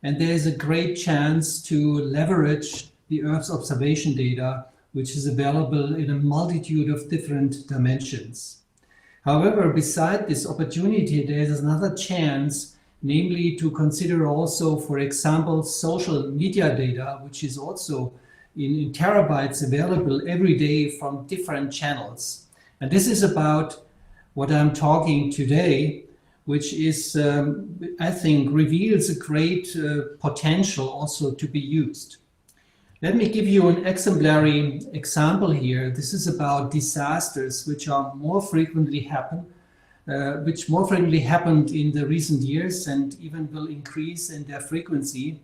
And there is a great chance to leverage the Earth's observation data, which is available in a multitude of different dimensions. However, beside this opportunity, there is another chance, namely to consider also, for example, social media data, which is also in terabytes available every day from different channels. And this is about what I'm talking today, which is, I think, reveals a great potential also to be used. Let me give you an exemplary example here. This is about disasters which more frequently happened in the recent years and even will increase in their frequency.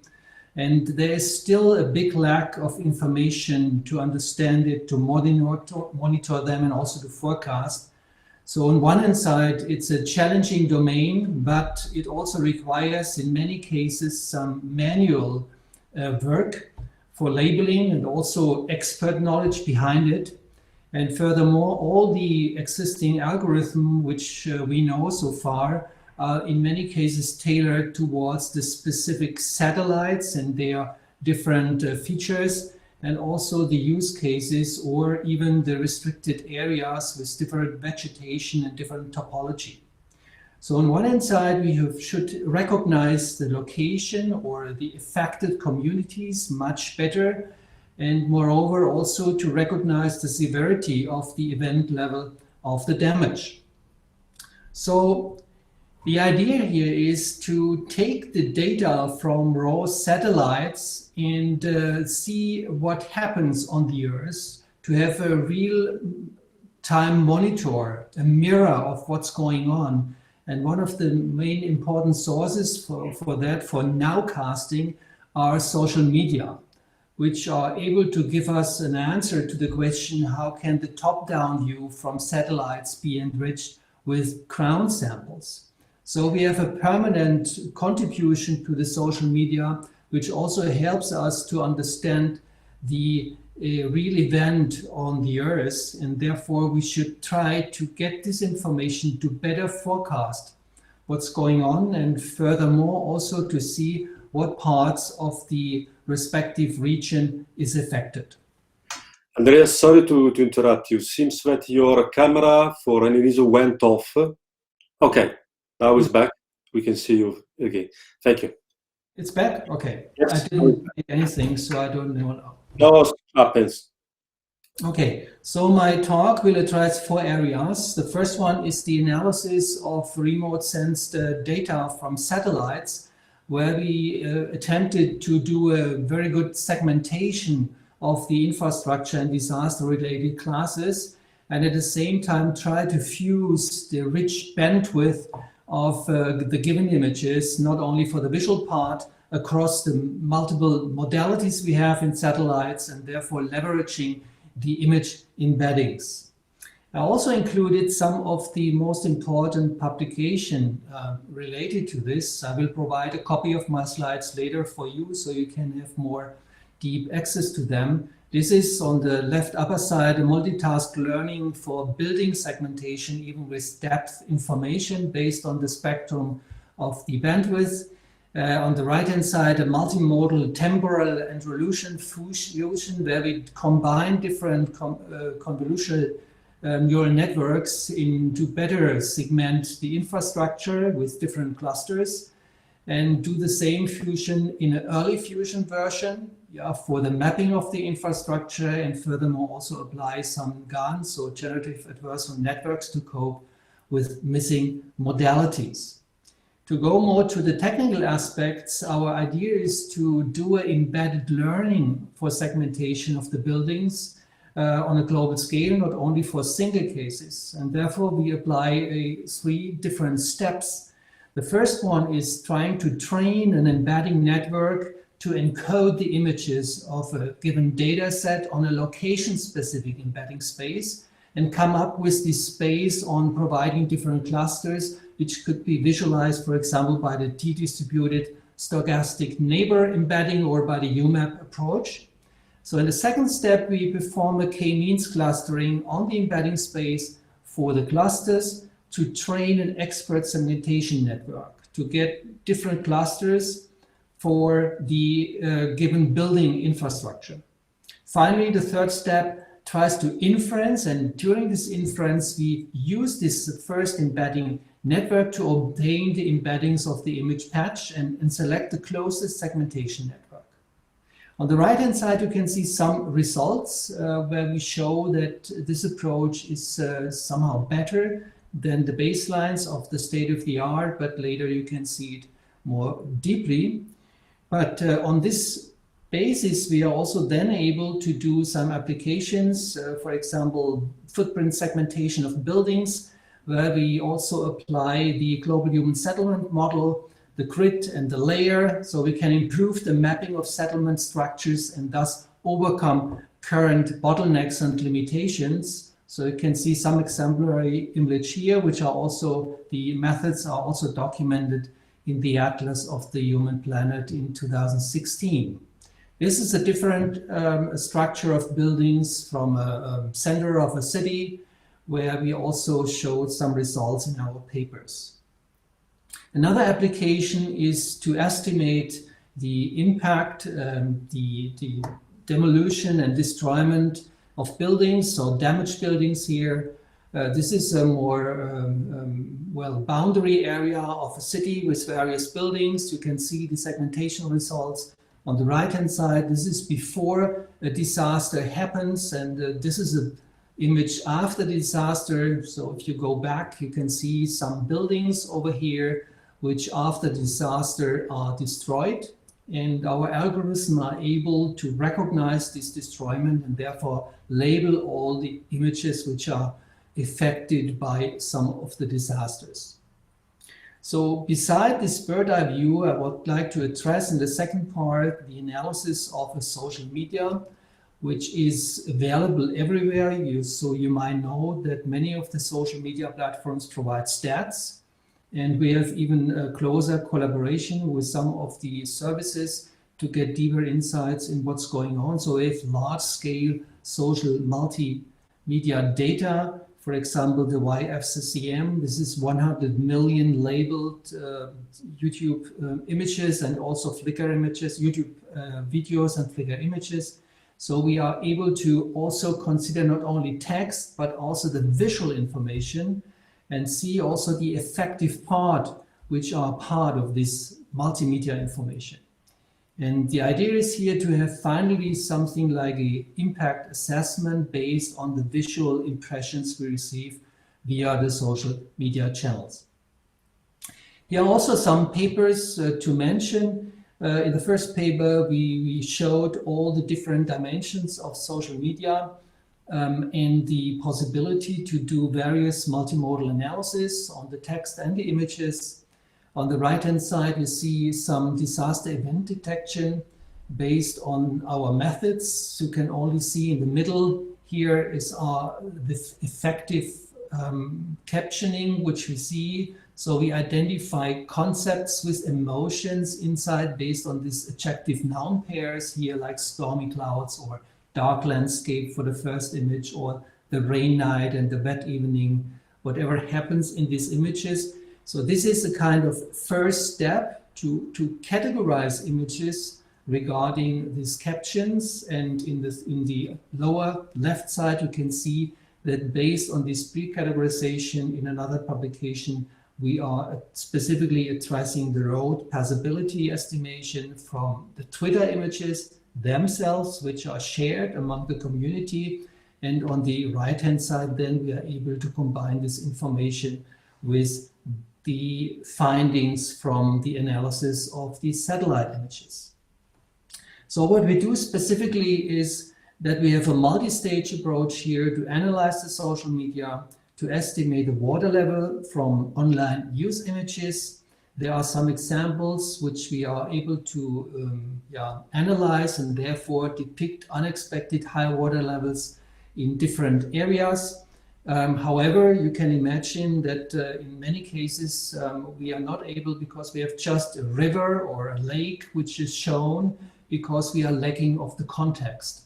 And there is still a big lack of information to understand it, to monitor them, and also to forecast. So on one hand side, it's a challenging domain, but it also requires, in many cases, some manual work for labeling and also expert knowledge behind it. And furthermore, all the existing algorithms which we know so far are in many cases tailored towards the specific satellites and their different features, and also the use cases or even the restricted areas with different vegetation and different topology. So on one hand side, we should recognize the location or the affected communities much better, and moreover also to recognize the severity of the event level of the damage. So the idea here is to take the data from raw satellites and see what happens on the Earth, to have a real-time monitor, a mirror of what's going on. And one of the main important sources for nowcasting are social media, which are able to give us an answer to the question, how can the top-down view from satellites be enriched with ground samples? So we have a permanent contribution to the social media, which also helps us to understand the real event on the Earth, and therefore we should try to get this information to better forecast what's going on, and furthermore also to see what parts of the respective region is affected. Andreas, sorry to interrupt you. Seems that your camera for any reason went off. Okay. Now it's back. We can see you again. Thank you. It's back? Okay. Yes. I didn't see anything, so I don't know. No, it happens. Okay, so my talk will address 4 areas. The first one is the analysis of remote sensed data from satellites, where we attempted to do a very good segmentation of the infrastructure and disaster-related classes, and at the same time try to fuse the rich bandwidth of the given images, not only for the visual part, across the multiple modalities we have in satellites, and therefore leveraging the image embeddings. I also included some of the most important publication related to this. I will provide a copy of my slides later for you, so you can have more deep access to them. This is on the left upper side, a multitask learning for building segmentation, even with depth information based on the spectrum of the bandwidth. On the right-hand side, a multimodal temporal and resolution fusion, where we combine different convolutional neural networks to better segment the infrastructure with different clusters, and do the same fusion in an early fusion version for the mapping of the infrastructure, and furthermore also apply some GANs, so generative adversarial networks, to cope with missing modalities. To go more to the technical aspects, our idea is to do an embedded learning for segmentation of the buildings on a global scale, not only for single cases. And therefore we apply 3 different steps. The first one is trying to train an embedding network to encode the images of a given data set on a location-specific embedding space, and come up with this space on providing different clusters, which could be visualized, for example, by the t-distributed stochastic neighbor embedding or by the UMAP approach. So in the second step, we perform a k-means clustering on the embedding space for the clusters to train an expert segmentation network to get different clusters for the given building infrastructure. Finally, the third step tries to inference, and during this inference, we use this first embedding network to obtain the embeddings of the image patch and select the closest segmentation network. On the right-hand side, you can see some results where we show that this approach is somehow better than the baselines of the state-of-the-art, but later you can see it more deeply. But on this basis, we are also then able to do some applications, for example, footprint segmentation of buildings, where we also apply the global human settlement model, the grid and the layer, so we can improve the mapping of settlement structures and thus overcome current bottlenecks and limitations. So you can see some exemplary image here, which are also, the methods are also documented in the Atlas of the Human Planet in 2016. This is a different structure of buildings from a center of a city, where we also showed some results in our papers. Another application is to estimate the impact, the demolition and destroyment of buildings, so damaged buildings here. This is a more boundary area of a city with various buildings. You can see the segmentation results on the right-hand side. This is before a disaster happens, and this is an image after the disaster. So if you go back, you can see some buildings over here, which after the disaster are destroyed. And our algorithms are able to recognize this destroyment and therefore label all the images which are affected by some of the disasters. So beside this bird's eye view, I would like to address in the second part the analysis of a social media, which is available everywhere. So you might know that many of the social media platforms provide stats, and we have even a closer collaboration with some of the services to get deeper insights in what's going on. So we have large-scale social multimedia data. For example, the YFCCM, this is 100 million labeled YouTube images and also Flickr images, YouTube videos and Flickr images. So we are able to also consider not only text, but also the visual information, and see also the effective part, which are part of this multimedia information. And the idea is here to have finally something like an impact assessment based on the visual impressions we receive via the social media channels. Here are also some papers to mention. In the first paper, we showed all the different dimensions of social media and the possibility to do various multimodal analysis on the text and the images. On the right-hand side, you see some disaster event detection based on our methods. You can only see in the middle here is the effective captioning, which we see. So we identify concepts with emotions inside based on these adjective noun pairs here, like stormy clouds or dark landscape for the first image, or the rain night and the wet evening, whatever happens in these images. So this is a kind of first step to categorize images regarding these captions. And in the lower left side, you can see that based on this pre-categorization in another publication, we are specifically addressing the road passability estimation from the Twitter images themselves, which are shared among the community. And on the right-hand side, then we are able to combine this information with the findings from the analysis of the satellite images. So what we do specifically is that we have a multi-stage approach here to analyze the social media, to estimate the water level from online use images. There are some examples which we are able to analyze and therefore depict unexpected high water levels in different areas. However, you can imagine that in many cases we are not able, because we have just a river or a lake which is shown, because we are lacking of the context.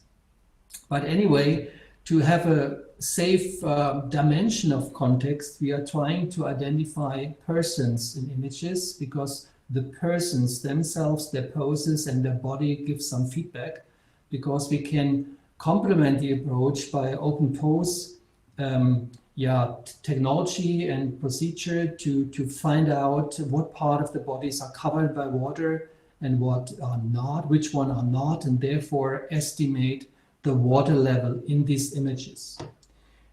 But anyway, to have a safe dimension of context, we are trying to identify persons in images, because the persons themselves, their poses and their body give some feedback, because we can complement the approach by open pose technology and procedure to find out what part of the bodies are covered by water and what are not, which one are not, and therefore estimate the water level in these images.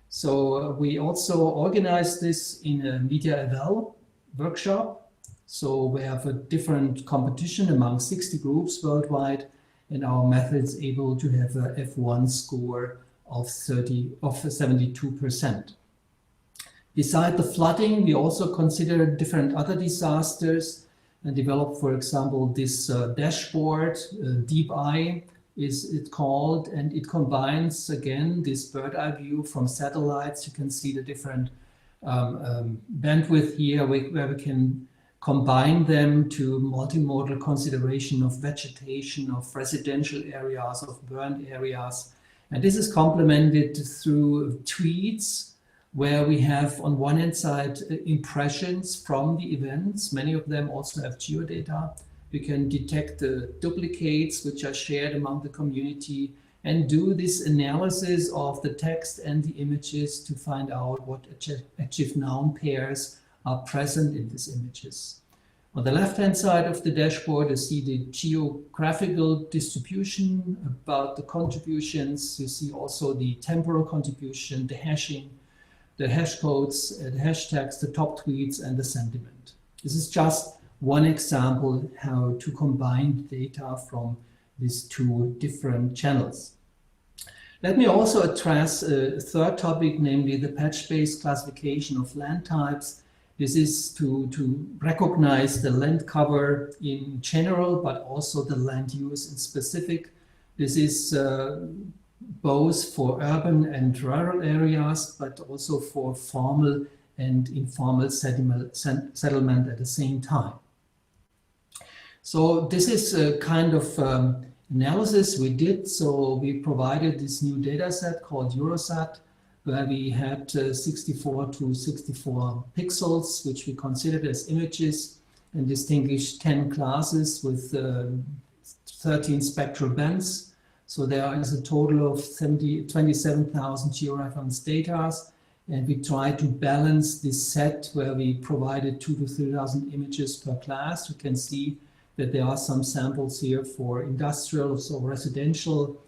So we also organize this in a media eval workshop. So we have a different competition among 60 groups worldwide, and our method is able to have a F1 score of 72%. Beside the flooding, we also consider different other disasters and develop, for example, this dashboard, Deep Eye is it called, and it combines again this bird eye view from satellites. You can see the different bandwidth here where we can combine them to multimodal consideration of vegetation, of residential areas, of burned areas. And this is complemented through tweets, where we have on one hand side impressions from the events. Many of them also have geodata. We can detect the duplicates which are shared among the community and do this analysis of the text and the images to find out what adjective noun pairs are present in these images. On the left-hand side of the dashboard, you see the geographical distribution about the contributions. You see also the temporal contribution, the hashing, the hash codes, the hashtags, the top tweets, and the sentiment. This is just one example how to combine data from these two different channels. Let me also address a third topic, namely the patch-based classification of land types. This is to recognize the land cover in general, but also the land use in specific. This is both for urban and rural areas, but also for formal and informal settlement at the same time. So this is a kind of analysis we did. So we provided this new data set called Eurosat, where we had 64 to 64 pixels, which we considered as images, and distinguished 10 classes with 13 spectral bands. So there is a total of 27,000 georeference data, and we tried to balance this set where we provided 2,000 to 3,000 images per class. You can see that there are some samples here for industrial, so residential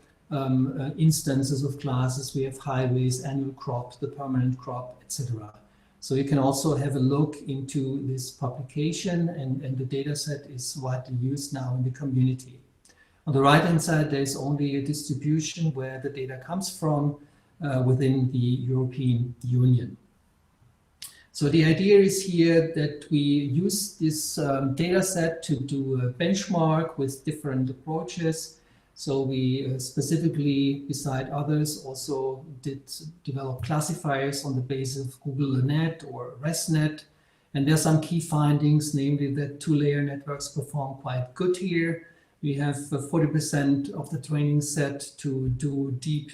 instances of classes. We have highways, annual crops, the permanent crop, etc. So you can also have a look into this publication, and the data set is widely used now in the community. On the right-hand side, there's only a distribution where the data comes from within the European Union. So the idea is here that we use this data set to do a benchmark with different approaches. So we specifically, beside others, also did develop classifiers on the basis of GoogleNet or ResNet. And there are some key findings, namely that two-layer networks perform quite good here. We have 40% of the training set to do deep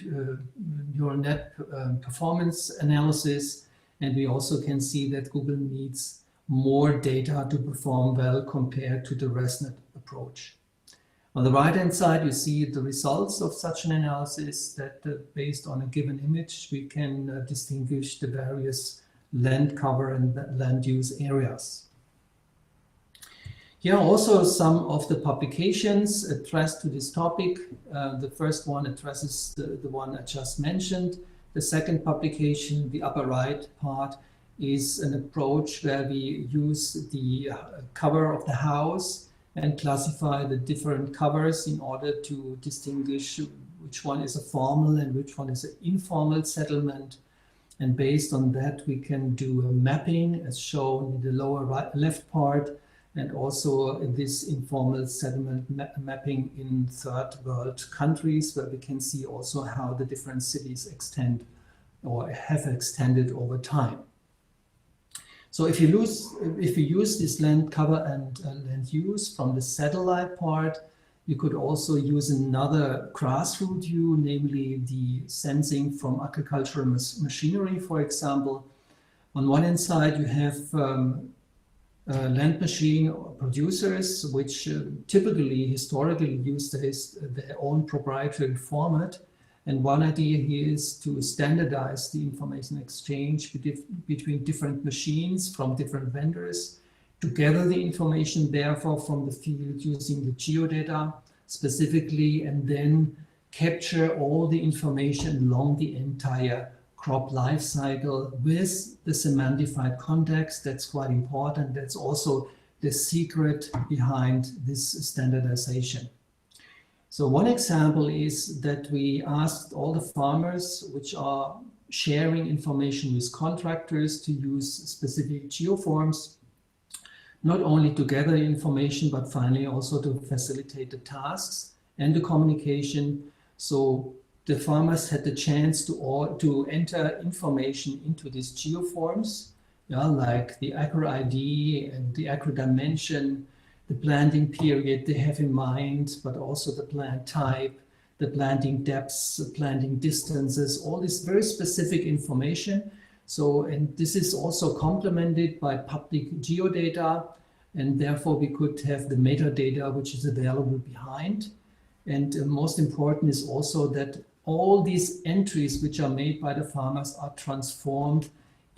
neural net performance analysis. And we also can see that Google needs more data to perform well compared to the ResNet approach. On the right-hand side, you see the results of such an analysis that based on a given image, we can distinguish the various land cover and land use areas. Here are also some of the publications addressed to this topic. The first one addresses the one I just mentioned. The second publication, the upper right part, is an approach where we use the cover of the house and classify the different covers in order to distinguish which one is a formal and which one is an informal settlement. And based on that, we can do a mapping as shown in the lower left part, and also in this informal settlement mapping in third world countries, where we can see also how the different cities extend or have extended over time. So if you use this land cover and land use from the satellite part, you could also use another grassroots view, namely the sensing from agricultural machinery, for example. On one hand side, you have land machine producers, which typically, historically use their own proprietary format. And one idea here is to standardize the information exchange between different machines from different vendors, to gather the information, therefore, from the field using the geodata specifically, and then capture all the information along the entire crop life cycle with the semantified context. That's quite important. That's also the secret behind this standardization. So one example is that we asked all the farmers which are sharing information with contractors to use specific geoforms, not only to gather information, but finally also to facilitate the tasks and the communication. So the farmers had the chance to enter information into these geoforms, like the acre ID and the acre dimension, the planting period they have in mind, but also the plant type, the planting depths, the planting distances, all this very specific information. So, and this is also complemented by public geodata, and therefore we could have the metadata which is available behind. And most important is also that all these entries which are made by the farmers are transformed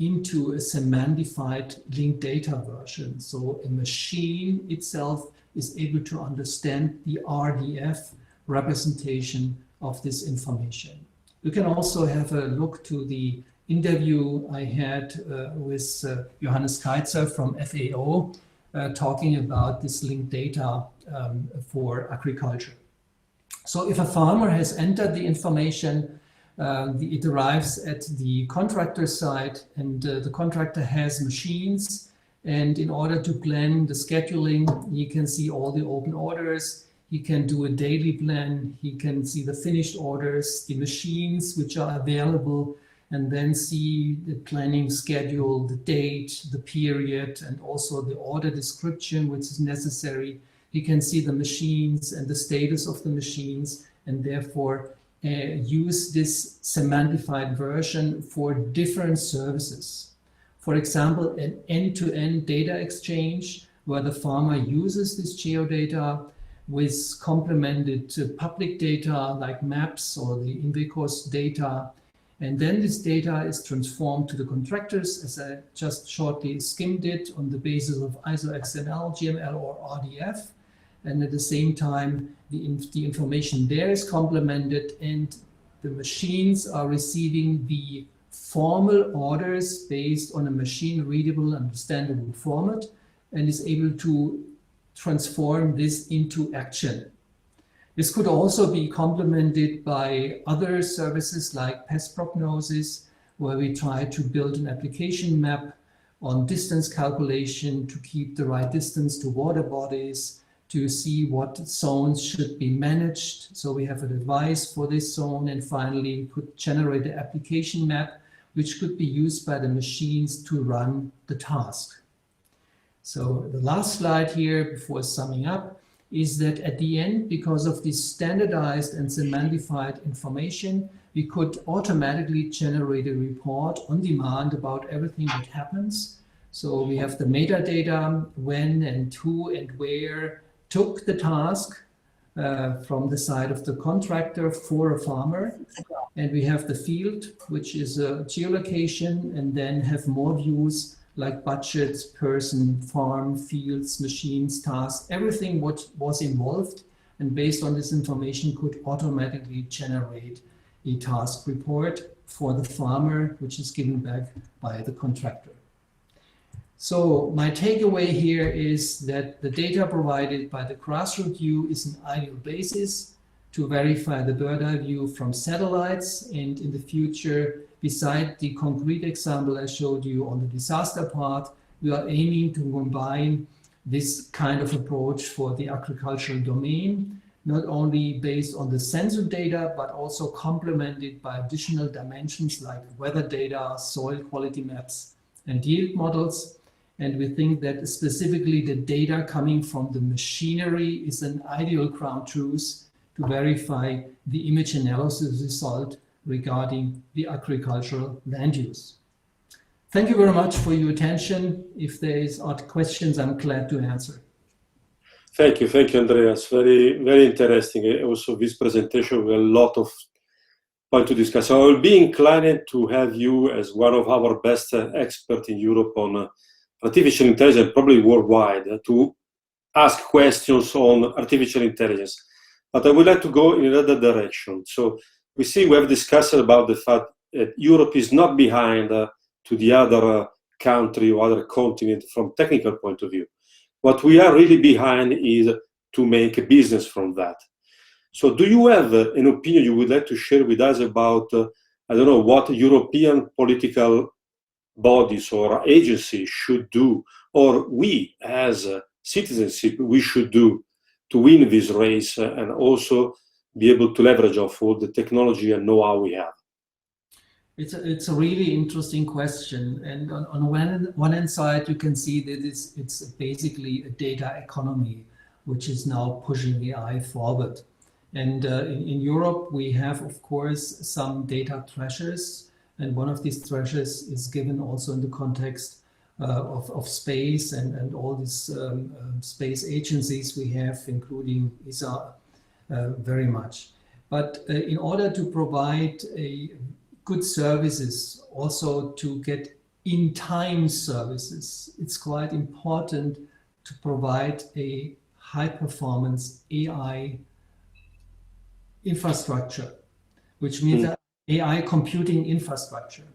into a semantified linked data version. So a machine itself is able to understand the RDF representation of this information. You can also have a look to the interview I had with Johannes Keitzer from FAO, talking about this linked data for agriculture. So if a farmer has entered the information, it arrives at the contractor side, and the contractor has machines, and in order to plan the scheduling, he can see all the open orders, he can do a daily plan, he can see the finished orders, the machines which are available, and then see the planning schedule, the date, the period, and also the order description which is necessary. He can see the machines and the status of the machines, and therefore use this semantified version for different services. For example, an end-to-end data exchange where the farmer uses this geodata with complemented public data like maps or the INVICOS data. And then this data is transformed to the contractors, as I just shortly skimmed it, on the basis of ISO XML, GML, or RDF. And at the same time, the information there is complemented, and the machines are receiving the formal orders based on a machine-readable, understandable format, and is able to transform this into action. This could also be complemented by other services like pest prognosis, where we try to build an application map on distance calculation to keep the right distance to water bodies, to see what zones should be managed. So we have an advice for this zone, and finally could generate an application map which could be used by the machines to run the task. So the last slide here before summing up is that at the end, because of this standardized and semantified information, we could automatically generate a report on demand about everything that happens. So we have the metadata, when and who and where took the task from the side of the contractor for a farmer. And we have the field, which is a geolocation, and then have more views like budgets, person, farm, fields, machines, tasks, everything what was involved. And based on this information could automatically generate a task report for the farmer, which is given back by the contractor. So my takeaway here is that the data provided by the grassroots view is an ideal basis to verify the bird eye view from satellites. And in the future, beside the concrete example I showed you on the disaster part, we are aiming to combine this kind of approach for the agricultural domain, not only based on the sensor data, but also complemented by additional dimensions like weather data, soil quality maps, and yield models. And we think that specifically the data coming from the machinery is an ideal ground truth to verify the image analysis result regarding the agricultural land use. Thank you very much for your attention. If there are questions, I'm glad to answer. Thank you, Andreas. Very, very interesting. Also, this presentation with a lot of point to discuss. So I will be inclined to have you as one of our best experts in Europe on artificial intelligence, probably worldwide, to ask questions on artificial intelligence. But I would like to go in another direction. So we have discussed about the fact that Europe is not behind to the other country or other continent from technical point of view. What we are really behind is to make a business from that. So do you have an opinion you would like to share with us about, I don't know, what European political bodies or agencies should do, or we as citizenship, we should do to win this race and also be able to leverage off all the technology and know-how we have? It's a really interesting question. And on one hand side, you can see that it's basically a data economy, which is now pushing AI forward. And in Europe, we have, of course, some data treasures. And one of these treasures is given also in the context of space and all these space agencies we have, including ESA, very much. But in order to provide good services, also to get in-time services, it's quite important to provide a high-performance AI infrastructure, which means that AI computing infrastructure.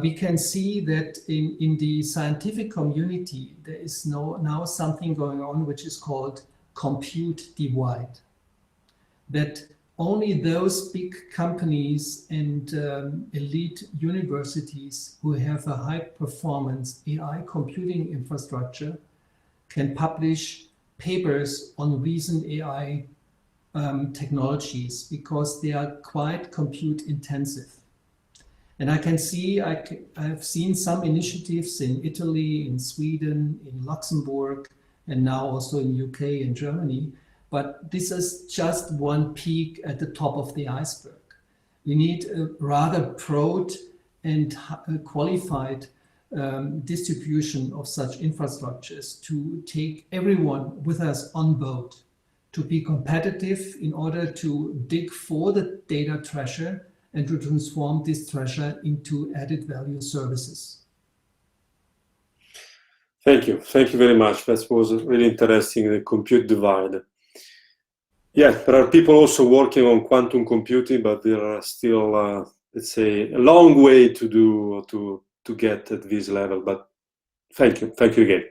We can see that in the scientific community, there is now something going on which is called compute divide. That only those big companies and elite universities who have a high performance AI computing infrastructure can publish papers on recent AI technologies, because they are quite compute intensive. And I can see, I've seen some initiatives in Italy, in Sweden, in Luxembourg, and now also in UK and Germany. But this is just one peak at the top of the iceberg. We need a rather broad and qualified distribution of such infrastructures to take everyone with us on board, to be competitive in order to dig for the data treasure and to transform this treasure into added value services. Thank you very much. That was really interesting, the compute divide. Yeah, there are people also working on quantum computing, but there are still, let's say, a long way to do to get at this level. But thank you again.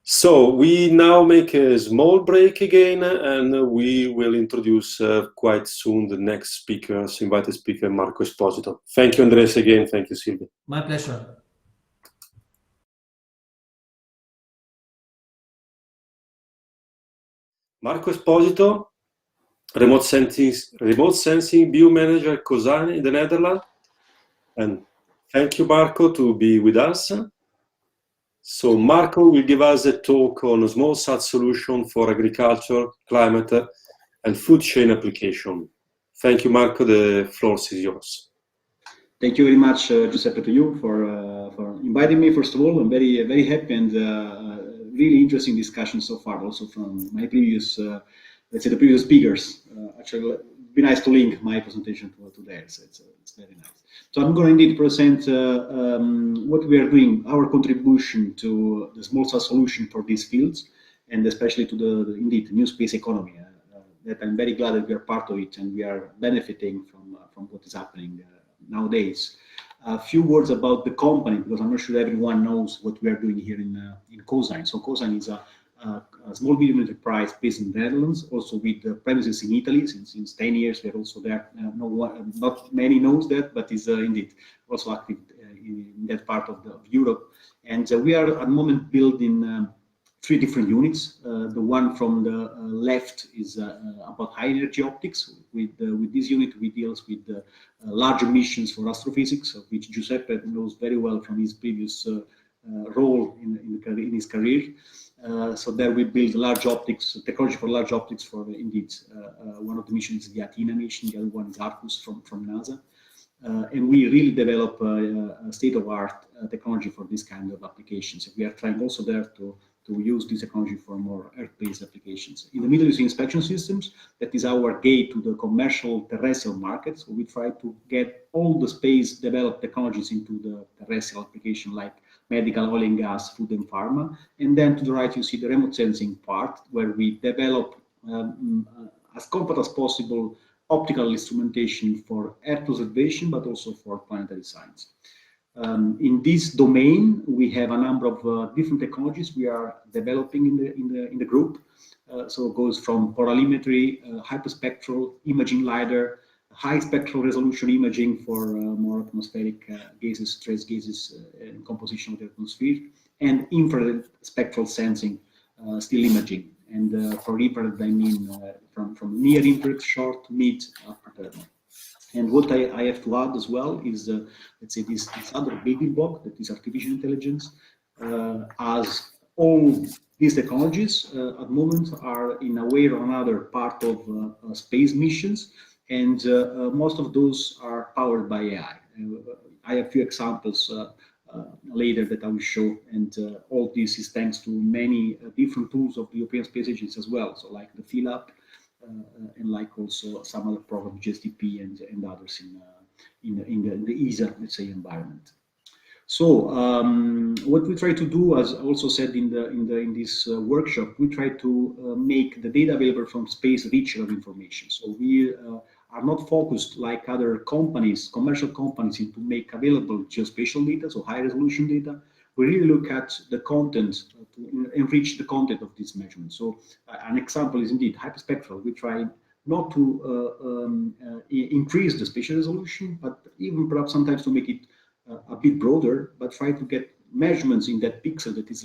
So we now make a small break again, and we will introduce quite soon the next speaker, invited speaker, Marco Esposito. Thank you, Andreas, again. Thank you, Silvia. My pleasure. Marco Esposito, remote sensing BU manager at Cosine in the Netherlands. And thank you, Marco, to be with us. So Marco will give us a talk on a Smallsat solution for agriculture, climate, and food chain application. Thank you, Marco. The floor is yours. Thank you very much, Giuseppe, to you for inviting me. First of all, I'm very happy and really interesting discussion so far. Also from my previous, let's say, the previous speakers. Actually, it'd be nice to link my presentation to theirs. It's very nice. So I'm going to indeed present what we are doing, our contribution to the Smallsat solution for these fields, and especially to the indeed new space economy. That I'm very glad that we are part of it and we are benefiting from what is happening nowadays. A few words about the company, because I'm not sure everyone knows what we are doing here in Cosine. So Cosine is a small medium enterprise based in the Netherlands, also with premises in Italy since 10 years. We are also there. Not many knows that, but is indeed also active in that part of Europe. And we are at the moment building 3 different units. The one from the left is about high energy optics. With this unit, we deal with larger missions for astrophysics, which Giuseppe knows very well from his previous role in his career. So there we build large optics, technology for large optics for indeed one of the missions is the Athena mission, the other one is Arcus from NASA. And we really develop state-of-art technology for this kind of applications. We are trying also there to use this technology for more Earth-based applications. In the middle, you see inspection systems. That is our gate to the commercial terrestrial market. So we try to get all the space-developed technologies into the terrestrial application, like medical, oil and gas, food and pharma. And then to the right, you see the remote sensing part, where we develop as compact as possible optical instrumentation for Earth observation, but also for planetary science. In this domain, we have a number of different technologies we are developing in the group. So it goes from polarimetry, hyperspectral imaging LiDAR, high spectral resolution imaging for more atmospheric gases, trace gases, and composition of the atmosphere, and infrared spectral sensing, still imaging. And for infrared, I mean from near infrared, short, mid, upper thermal. And what I have to add as well is, let's say, this other building block, that is artificial intelligence. As all these technologies at the moment are in a way or another part of space missions, and most of those are powered by AI. I have a few examples later that I will show, and all this is thanks to many different tools of the European Space Agency as well, so like the PhilApp, and like also some other programs, GSDP and others in the ESA, let's say, environment. So what we try to do, as I also said in this workshop, we try to make the data available from space richer of information. So we are not focused like other companies, commercial companies, to make available geospatial data, so high resolution data. We really look at the content to enrich the content of this measurement. So an example is indeed hyperspectral. We try not to increase the spatial resolution, but even perhaps sometimes to make it a bit broader, but try to get measurements in that pixel that is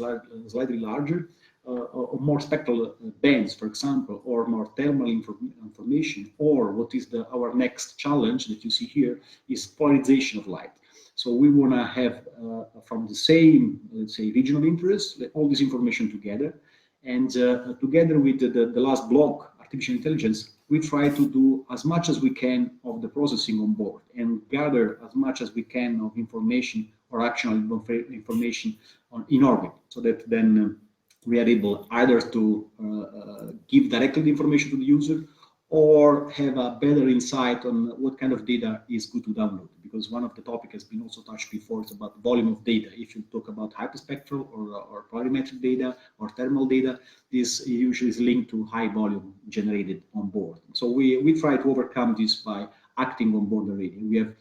slightly larger, or more spectral bands, for example, or more thermal information, or what is our next challenge that you see here is polarization of light. So we want to have from the same, let's say, region of interest, all this information together, and together with the last block, artificial intelligence, we try to do as much as we can of the processing on board and gather as much as we can of information or actionable information in orbit, so that then we are able either to give directly the information to the user or have a better insight on what kind of data is good to download. Because one of the topics has been also touched before, it's about volume of data. If you talk about hyperspectral or polarimetric data or thermal data, this usually is linked to high volume generated on board. So we try to overcome this by acting on board already. We have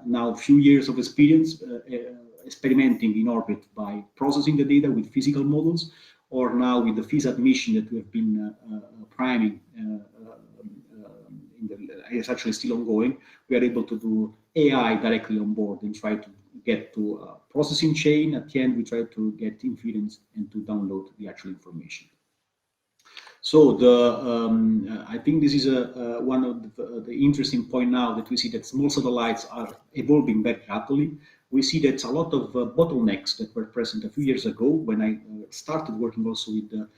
now a few years of experience experimenting in orbit by processing the data with physical models, or now with the PhilApp mission that we have been priming, it's actually still ongoing. We are able to do AI directly on board and try to get to a processing chain. At the end, we try to get inference and to download the actual information. So I think this is one of the interesting point now that we see that small satellites are evolving very rapidly. We see that a lot of bottlenecks that were present a few years ago when I started working also with the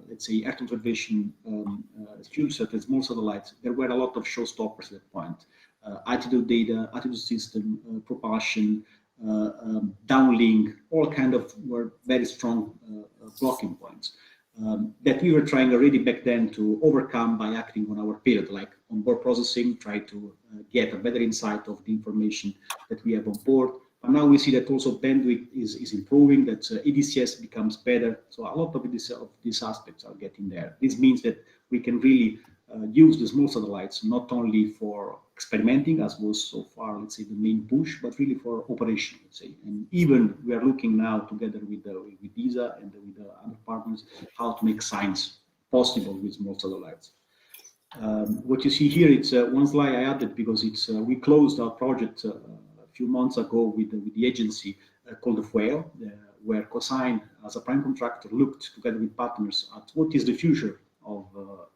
let's say Earth observation students at small satellites. There were a lot of showstoppers at that point. Attitude data, attitude system, propulsion, downlink, all kind of were very strong blocking points. That we were trying already back then to overcome by acting on our payload, like onboard processing, try to get a better insight of the information that we have on board. But now we see that also bandwidth is improving, that EDCS becomes better. So a lot of these aspects are getting there. This means that we can really use the small satellites not only for experimenting, as was so far, let's say, the main push, but really for operation, let's say. And even we are looking now together with ESA and with the other partners how to make science possible with small satellites. What you see here, it's one slide I added because it's we closed our project a few months ago with the agency called the FUEO, where Cosine, as a prime contractor, looked together with partners at what is the future of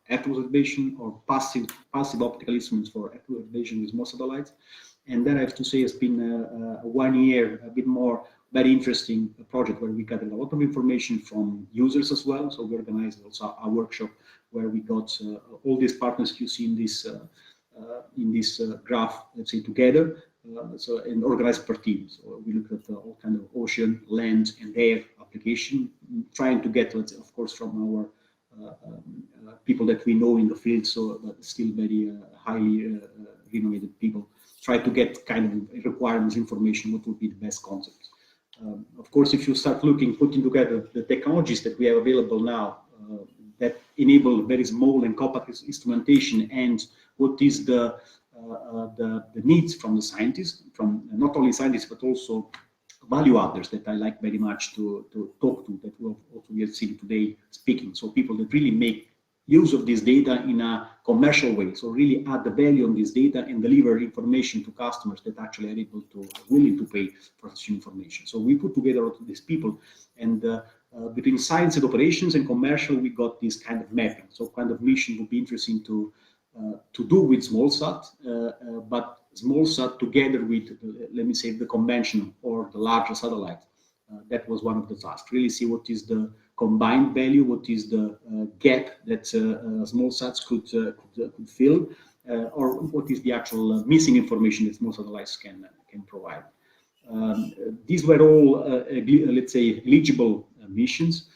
Earth observation or passive optical instruments for Earth observation with small satellites. And then I have to say it's been 1 year, a bit more, very interesting project where we gathered a lot of information from users as well. So we organized also a workshop where we got all these partners you see in this graph, let's say, together. And organized per team. So we looked at all kind of ocean, land, and air application, trying to get, let's say, of course, from our people that we know in the field, so but still very highly renovated people, try to get kind of requirements information, what would be the best concepts. Of course, if you start putting together the technologies that we have available now that enable very small and compact instrumentation, and what is the needs from the scientists, from not only scientists but also value adders that I like very much to talk to, that we have seen today speaking. So people that really make use of this data in a commercial way, so really add the value on this data and deliver information to customers that actually are able to, willing to pay for such information. So we put together all of these people, and between science and operations and commercial, we got this kind of mapping. So kind of mission would be interesting to do with Smallsat, but Smallsat together with, let me say, the conventional or the larger satellite. That was one of the tasks. Really see what is the combined value, what is the gap that Smallsats could fill, or what is the actual missing information that small satellites can provide. These were all, let's say, eligible missions.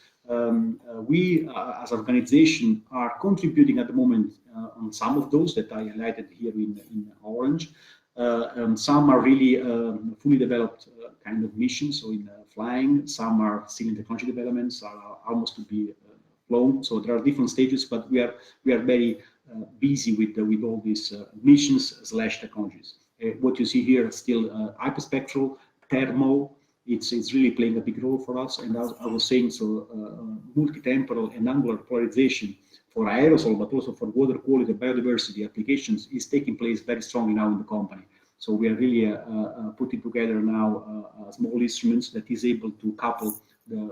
We, as an organization, are contributing at the moment on some of those that I highlighted here in orange. Some are really fully developed kind of missions, so in flying. Some are still in technology developments, are almost to be flown. So there are different stages, but we are very busy with all these missions / technologies. What you see here is still hyperspectral, thermal. It's really playing a big role for us. And as I was saying, so multi-temporal and angular polarization for aerosol, but also for water quality, biodiversity applications is taking place very strongly now in the company. So we are really putting together now small instruments that is able to couple,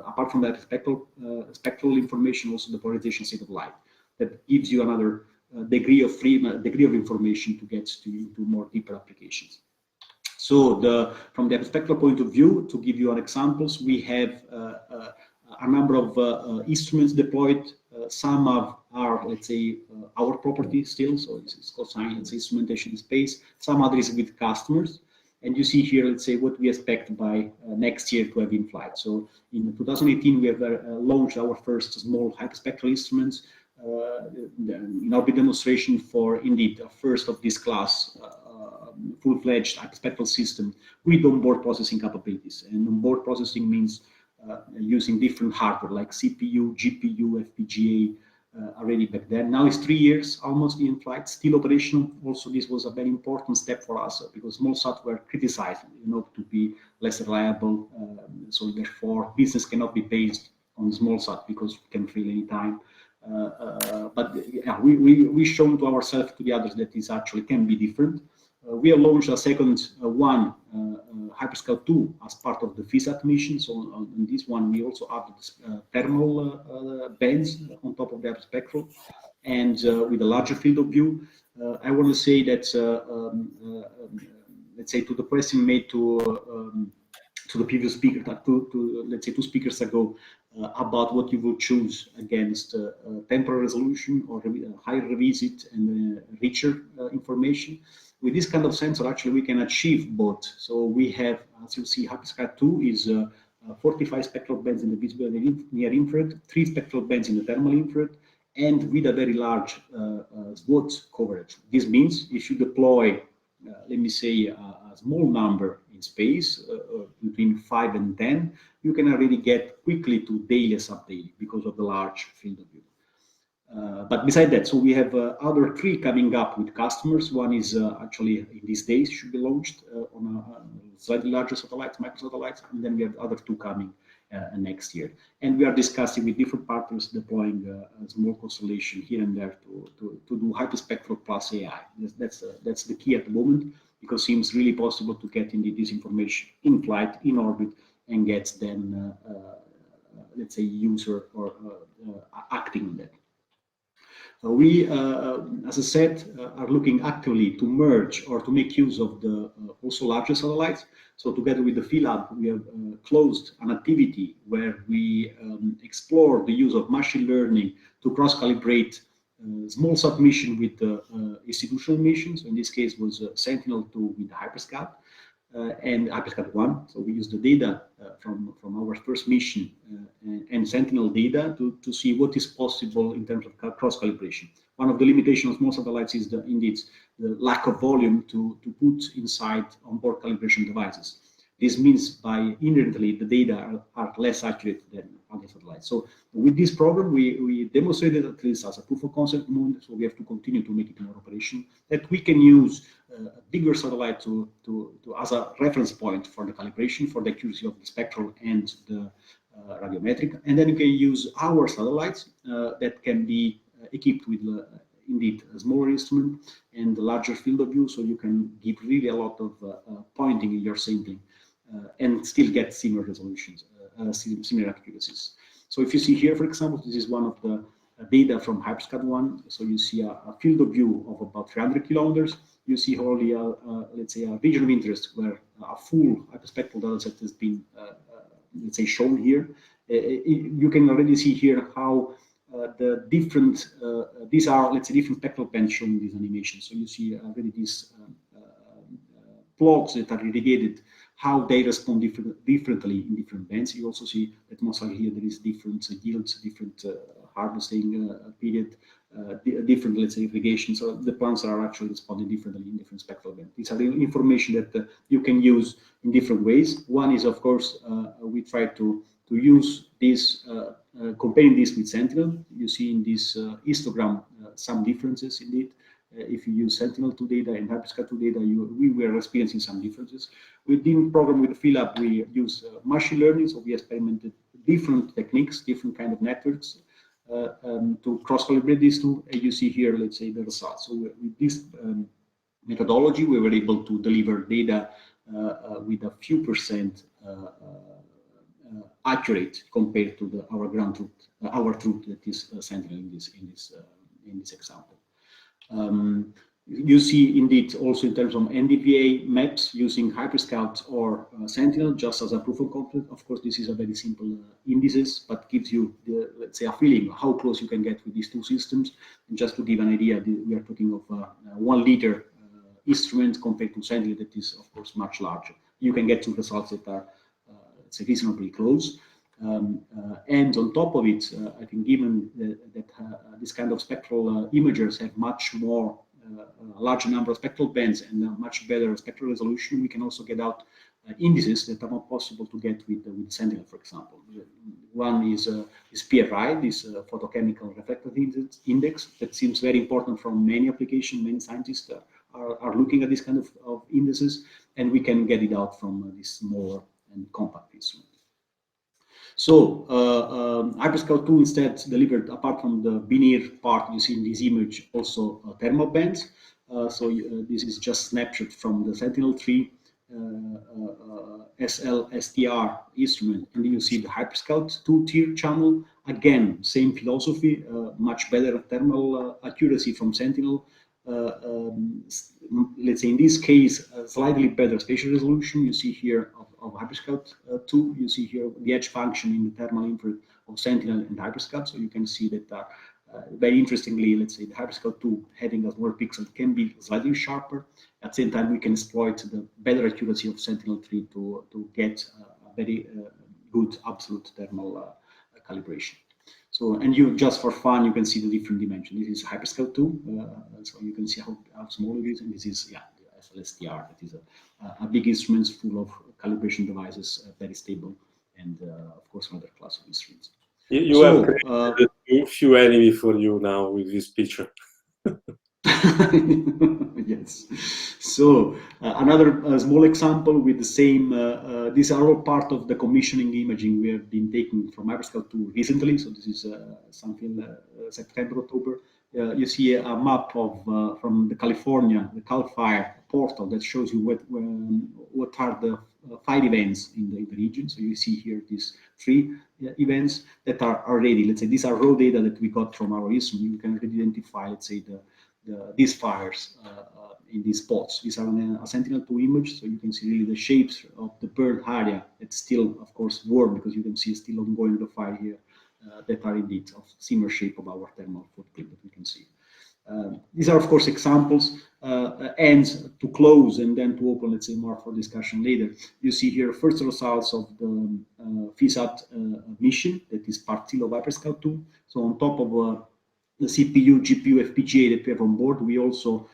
apart from that spectral information, also the polarization state of light. That gives you another degree of information to get into more deeper applications. So from the spectral point of view, to give you an examples, we have a number of instruments deployed. Some are, let's say, our property still, so it's Cosine, it's instrumentation in space. Some others with customers. And you see here, let's say, what we expect by next year to have in flight. So in 2018, we have launched our first small hyperspectral instruments in orbit demonstration for, indeed, a first of this class, full-fledged hyperspectral system with onboard processing capabilities. And onboard processing means using different hardware like CPU, GPU, FPGA already back then. Now it's 3 years almost in flight, still operational. Also, this was a very important step for us because Smallsat were criticized, to be less reliable. So therefore, business cannot be based on Smallsat because we can fail any time. But yeah, we shown to ourselves, to the others, that this actually can be different. We have launched a second one Hyperscout 2 as part of the FISAT mission. So on this one, we also added thermal bands on top of the spectral, and with a larger field of view. I want to say that, let's say, to the question made to the previous speaker, let's say 2 speakers ago, about what you would choose against temporal resolution or higher revisit and richer information. With this kind of sensor, actually, we can achieve both. So we have, as you see, Hyperscout 2 is 45 spectral bands in the visible near infrared, 3 spectral bands in the thermal infrared, and with a very large SWOT coverage. This means if you deploy, let me say, a small number in space, between 5 and 10, you can already get quickly to daily sub-daily because of the large field of view. But beside that, so we have other 3 coming up with customers. One is actually in these days should be launched on a slightly larger satellites, microsatellites, and then we have other 2 coming next year. And we are discussing with different partners deploying a small constellation here and there to do hyperspectral plus AI. That's the key at the moment, because it seems really possible to get indeed this information in flight, in orbit, and get then, let's say, user or acting on that. We, as I said, are looking actively to merge or to make use of the also larger satellites. So together with the PhilLab, we have closed an activity where we explore the use of machine learning to cross-calibrate Smallsat mission with institutional missions. In this case, was Sentinel-2 with the Hyperscout and Hyperscout-1. So we use the data from our first mission and Sentinel data to see what is possible in terms of cross-calibration. One of the limitations of small satellites is indeed the lack of volume to put inside onboard calibration devices. This means by inherently the data are less accurate than other satellites. So with this program, we demonstrated at least as a proof of concept moment, so we have to continue to make it more operation, that we can use a bigger satellite to as a reference point for the calibration, for the accuracy of the spectral and the radiometric. And then you can use our satellites that can be equipped with indeed a smaller instrument and a larger field of view, so you can give really a lot of pointing in your sampling and still get similar resolutions, similar accuracies. So if you see here, for example, this is one of the data from Hyperscout-1. So you see a field of view of about 300 kilometers. You see only, let's say, a region of interest where a full hyperspectral data set has been, let's say, shown here. You can already see here how the different, these are, let's say, different spectral bands shown in this animation. So you see already these plots that are irrigated, how they respond differently in different bands. You also see that most likely here there is different yields, different harvesting period, different, let's say, irrigation. So the plants are actually responding differently in different spectral bands. These are the information that you can use in different ways. One is, of course, we try to use this, comparing this with Sentinel. You see in this histogram some differences indeed. If you use Sentinel-2 data and Hyperscout-2 data, we were experiencing some differences. Within program with the PhilLab, we use machine learning, so we experimented different techniques, different kind of networks to cross-calibrate these two. And you see here, let's say, the results. So with this methodology, we were able to deliver data with a few percent accurate compared to our ground truth, our truth that is Sentinel in this example. You see indeed also in terms of NDVA maps using Hyperscout or Sentinel just as a proof of concept. Of course, this is a very simple indices, but gives you the, let's say, a feeling of how close you can get with these two systems. And just to give an idea, we are talking of 1 liter instrument compared to Sentinel that is, of course, much larger. You can get to results that are let's say, reasonably close. And on top of it, I think given that this kind of spectral imagers have much more, a larger number of spectral bands and a much better spectral resolution, we can also get out indices that are not possible to get with Sentinel, for example. One is PRI, this photochemical reflective index, that seems very important from many applications. Many scientists are looking at this kind of indices, and we can get it out from this smaller and compact instrument. So Hyperscout 2 instead delivered, apart from the binary part you see in this image, also thermal bands. So this is just snapshot from the Sentinel-3 SLSTR instrument, and you see the Hyperscout 2-tier channel. Again, same philosophy, much better thermal accuracy from Sentinel. Let's say in this case, slightly better spatial resolution. You see here of Hyperscout 2. You see here the edge function in the thermal infrared of Sentinel and Hyperscout. So you can see that very interestingly, let's say the Hyperscout 2 having a more pixel can be slightly sharper. At the same time, we can exploit the better accuracy of Sentinel 3 to get a very good absolute thermal calibration. So, and you just for fun, you can see the different dimensions. This is Hyperscout 2, so you can see how small it is, and this is, yeah, the SLSTR. That is a big instrument full of calibration devices, very stable, and of course another class of instruments. You have created a few enemies for you now with this picture. Yes. So another small example with the same, these are all part of the commissioning imaging we have been taking from Hyperscout 2 recently. So this is something September, October. You see a map of from the California, the Cal Fire portal that shows you what are the fire events in the region. So you see here these 3 events that are already, let's say, these are raw data that we got from our instrument. You can already identify, let's say, these fires in these spots. These are a Sentinel-2 image, so you can see really the shapes of the burned area. It's still, of course, warm because you can see still ongoing the fire here that are indeed of similar shape of our thermal footprint that we can see. These are, of course, examples, and to close and then to open, let's say, more for discussion later. You see here first results of the FISAT mission that is part of Hyperscout 2. So on top of the CPU, GPU, FPGA that we have on board, we also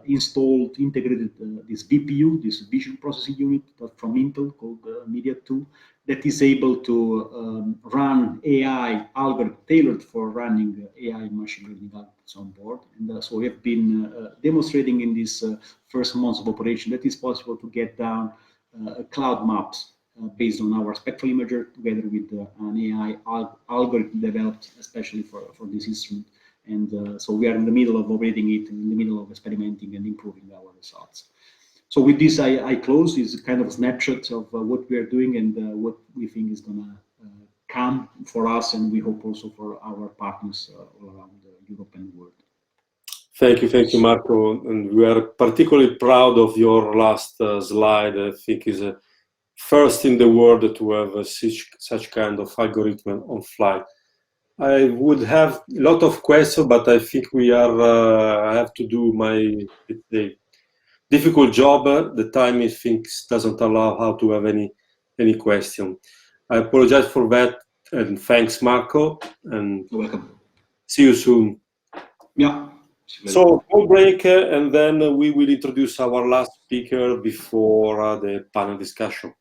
integrated this VPU, this Vision Processing Unit from Intel called Media 2, that is able to run AI algorithm tailored for running AI machine learning algorithms on board. And so we have been demonstrating in this first months of operation that it's possible to get down cloud maps based on our spectral imager together with an AI algorithm developed especially for this instrument. And so we are in the middle of operating it, in the middle of experimenting and improving our results. So with this, I close. It's kind of a snapshot of what we are doing and what we think is going to come for us, and we hope also for our partners all around Europe and the world. Thank you, Marco. And we are particularly proud of your last slide. I think is a first in the world to have such kind of algorithm on flight. I would have a lot of questions, but I think we are. I have to do my difficult job. The time I think doesn't allow how to have any question. I apologize for that, and thanks, Marco. And you're welcome. See you soon. Yeah. So we'll break, and then we will introduce our last speaker before the panel discussion.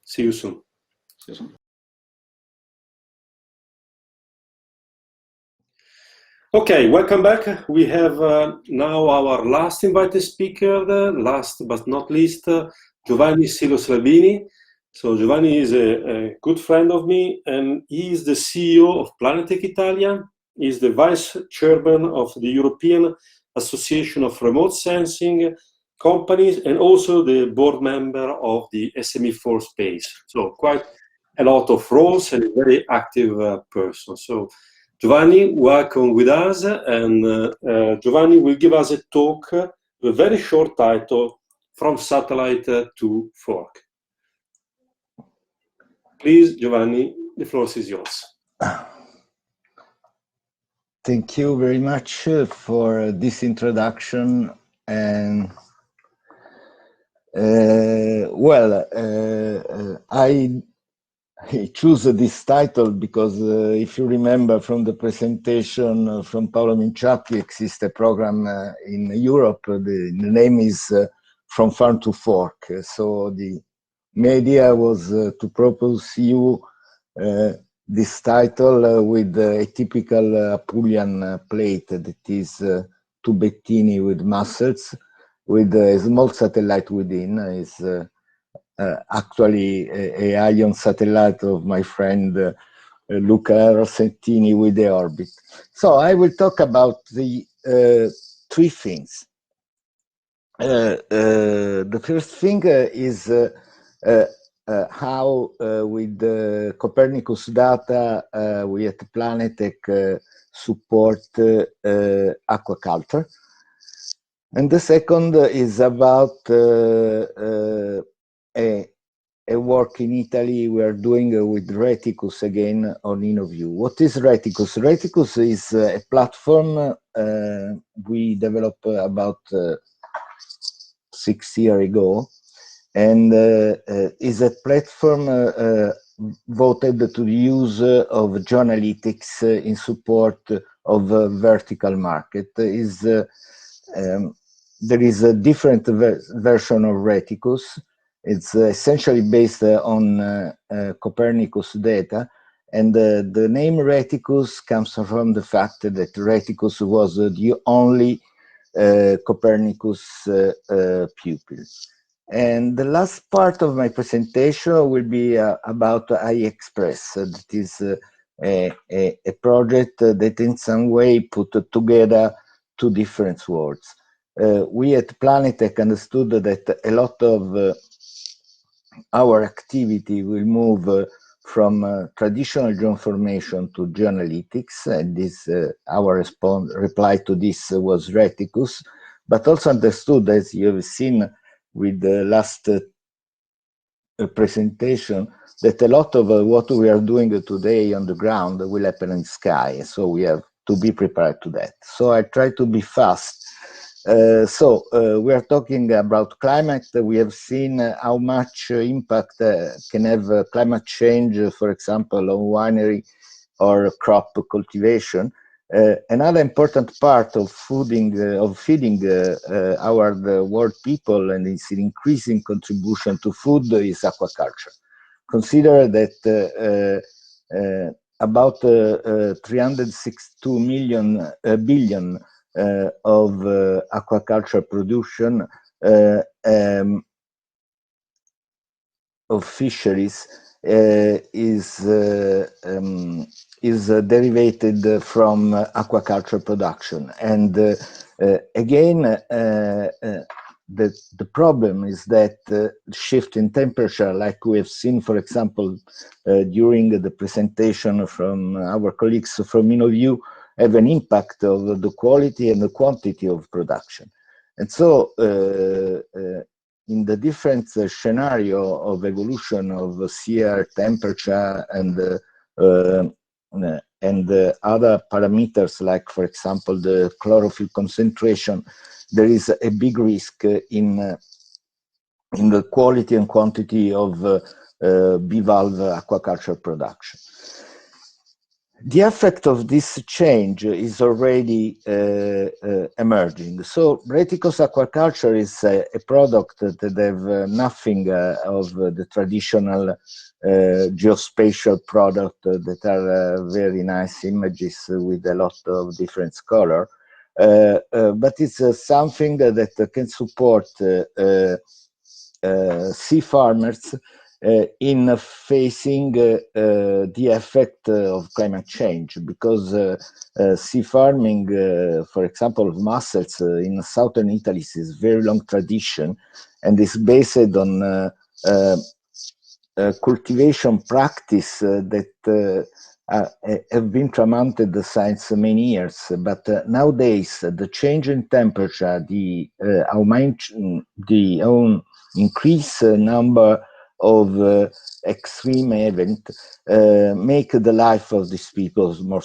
See you soon. See you soon. Okay, welcome back. We have now our last invited speaker, last but not least, Giovanni Sylos Labini. So Giovanni is a good friend of me, and he is the CEO of Planetek Italia. He is the vice chairman of the European Association of Remote Sensing Companies, and also the board member of the SME4 space. So quite a lot of roles and a very active person. So Giovanni, welcome with us, and Giovanni will give us a talk with a very short title, From Satellite to Fork. Please, Giovanni, the floor is yours. Thank you very much for this introduction. And I choose this title because if you remember from the presentation from Paolo Minciati, exists a program in Europe. The name is From Farm to Fork. So the idea was to propose you this title with a typical Apulian plate that is tubettini with muscles, with a small satellite within. Is actually a Ion satellite of my friend Luca Rossettini with the orbit. So I will talk about the 3 things. The first thing is how with the Copernicus data we at Planetek support aquaculture. And the second is about a work in Italy we are doing with Reticus again on InnoView. What is Reticus? Reticus is a platform we developed about 6 years ago, and is a platform voted to the use of geoanalytics in support of vertical market. There is a different version of Reticus. It's essentially based on Copernicus data, and the name Reticus comes from the fact that Reticus was the only Copernicus pupil. And the last part of my presentation will be about iExpress. That is a project that in some way put together two different worlds. We at Planetek understood that a lot of our activity will move from traditional geoinformation to geoanalytics, and this our reply to this was Reticus, but also understood, as you have seen with the last presentation, that a lot of what we are doing today on the ground will happen in the sky, so we have to be prepared to that. So I try to be fast. We are talking about climate. We have seen how much impact can have climate change, for example, on winery or crop cultivation. Another important part of feeding our world people, and its increasing contribution to food, is aquaculture. Consider that about 362 billion of aquaculture production of fisheries is derivated from aquaculture production. And again, the problem is that shift in temperature, like we have seen, for example, during the presentation from our colleagues from InnoView, have an impact of the quality and the quantity of production. And so in the different scenario of evolution of sea air temperature and other parameters, like, for example, the chlorophyll concentration, there is a big risk in the quality and quantity of bivalve aquaculture production. The effect of this change is already emerging. So Reticus aquaculture is a product that have nothing of the traditional geospatial product that are very nice images with a lot of different color, but it's something that can support sea farmers in facing the effect of climate change, because sea farming, for example, of mussels in southern Italy is very long tradition, and is based on cultivation practice that have been surmounted since many years. But nowadays, the change in temperature, the increased number of extreme events make the life of these people more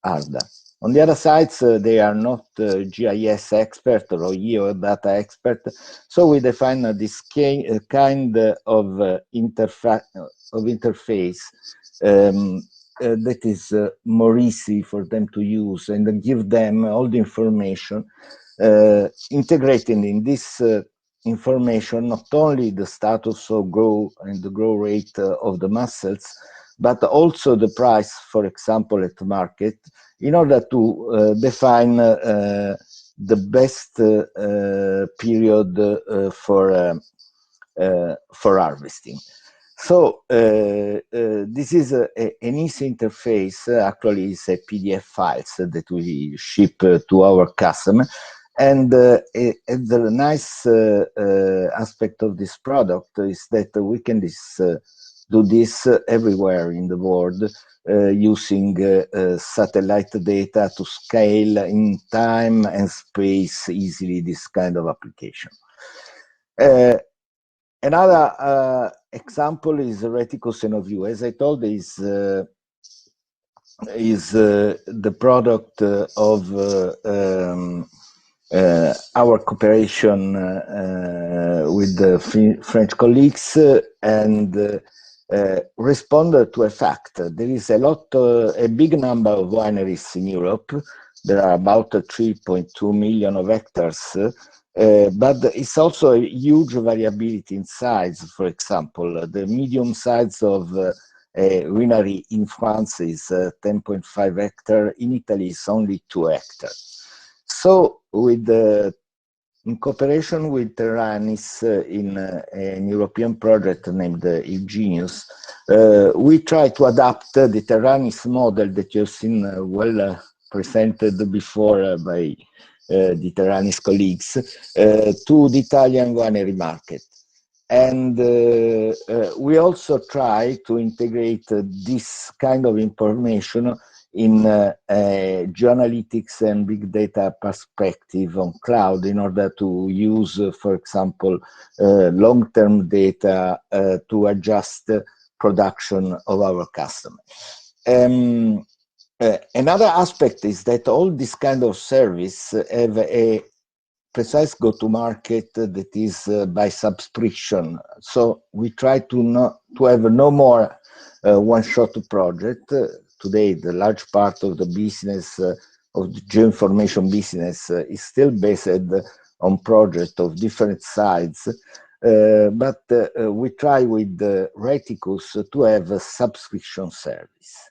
harder. On the other side, they are not GIS expert or geodata expert, so we define this kind of interface that is more easy for them to use, and give them all the information, integrating in this information not only the status of growth and the growth rate of the mussels, but also the price, for example, at the market, in order to define the best period for harvesting. So this is an easy interface. Actually, it's a PDF files that we ship to our customer. And the nice aspect of this product is that we can do this everywhere in the world using satellite data to scale in time and space easily this kind of application. Another example is Reticus NOView. As I told, is the product of our cooperation with the French colleagues and responded to a fact. There is a big number of wineries in Europe. There are about 3.2 million of hectares, but it's also a huge variability in size. For example, the medium size of a winery in France is 10.5 hectares. In Italy, it's only 2 hectares. So, in cooperation with TerraNis in an European project named Eugenius, we try to adapt the TerraNis model that you've seen well presented before by the TerraNis colleagues to the Italian winery market. And we also try to integrate this kind of information in geoanalytics and big data perspective on cloud in order to use, for example, long-term data to adjust production of our customers. Another aspect is that all this kind of service have a precise go-to-market that is by subscription. So we try to have no more one-shot project. Today, the large part of the business, of the geoinformation business, is still based on projects of different sides. But we try with Reticus to have a subscription service.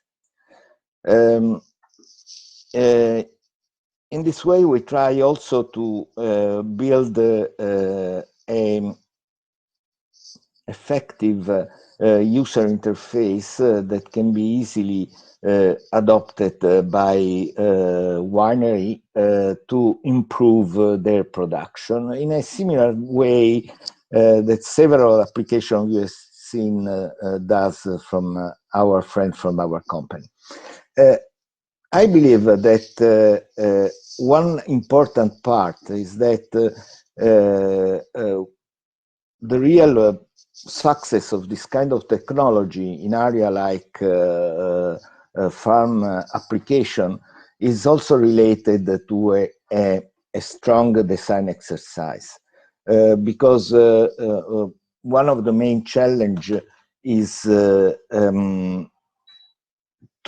In this way, we try also to build an effective user interface that can be easily adopted by winery to improve their production in a similar way that several applications we have seen does from our friend from our company. I believe that one important part is that the real success of this kind of technology in area like farm application is also related to a strong design exercise, because one of the main challenge is to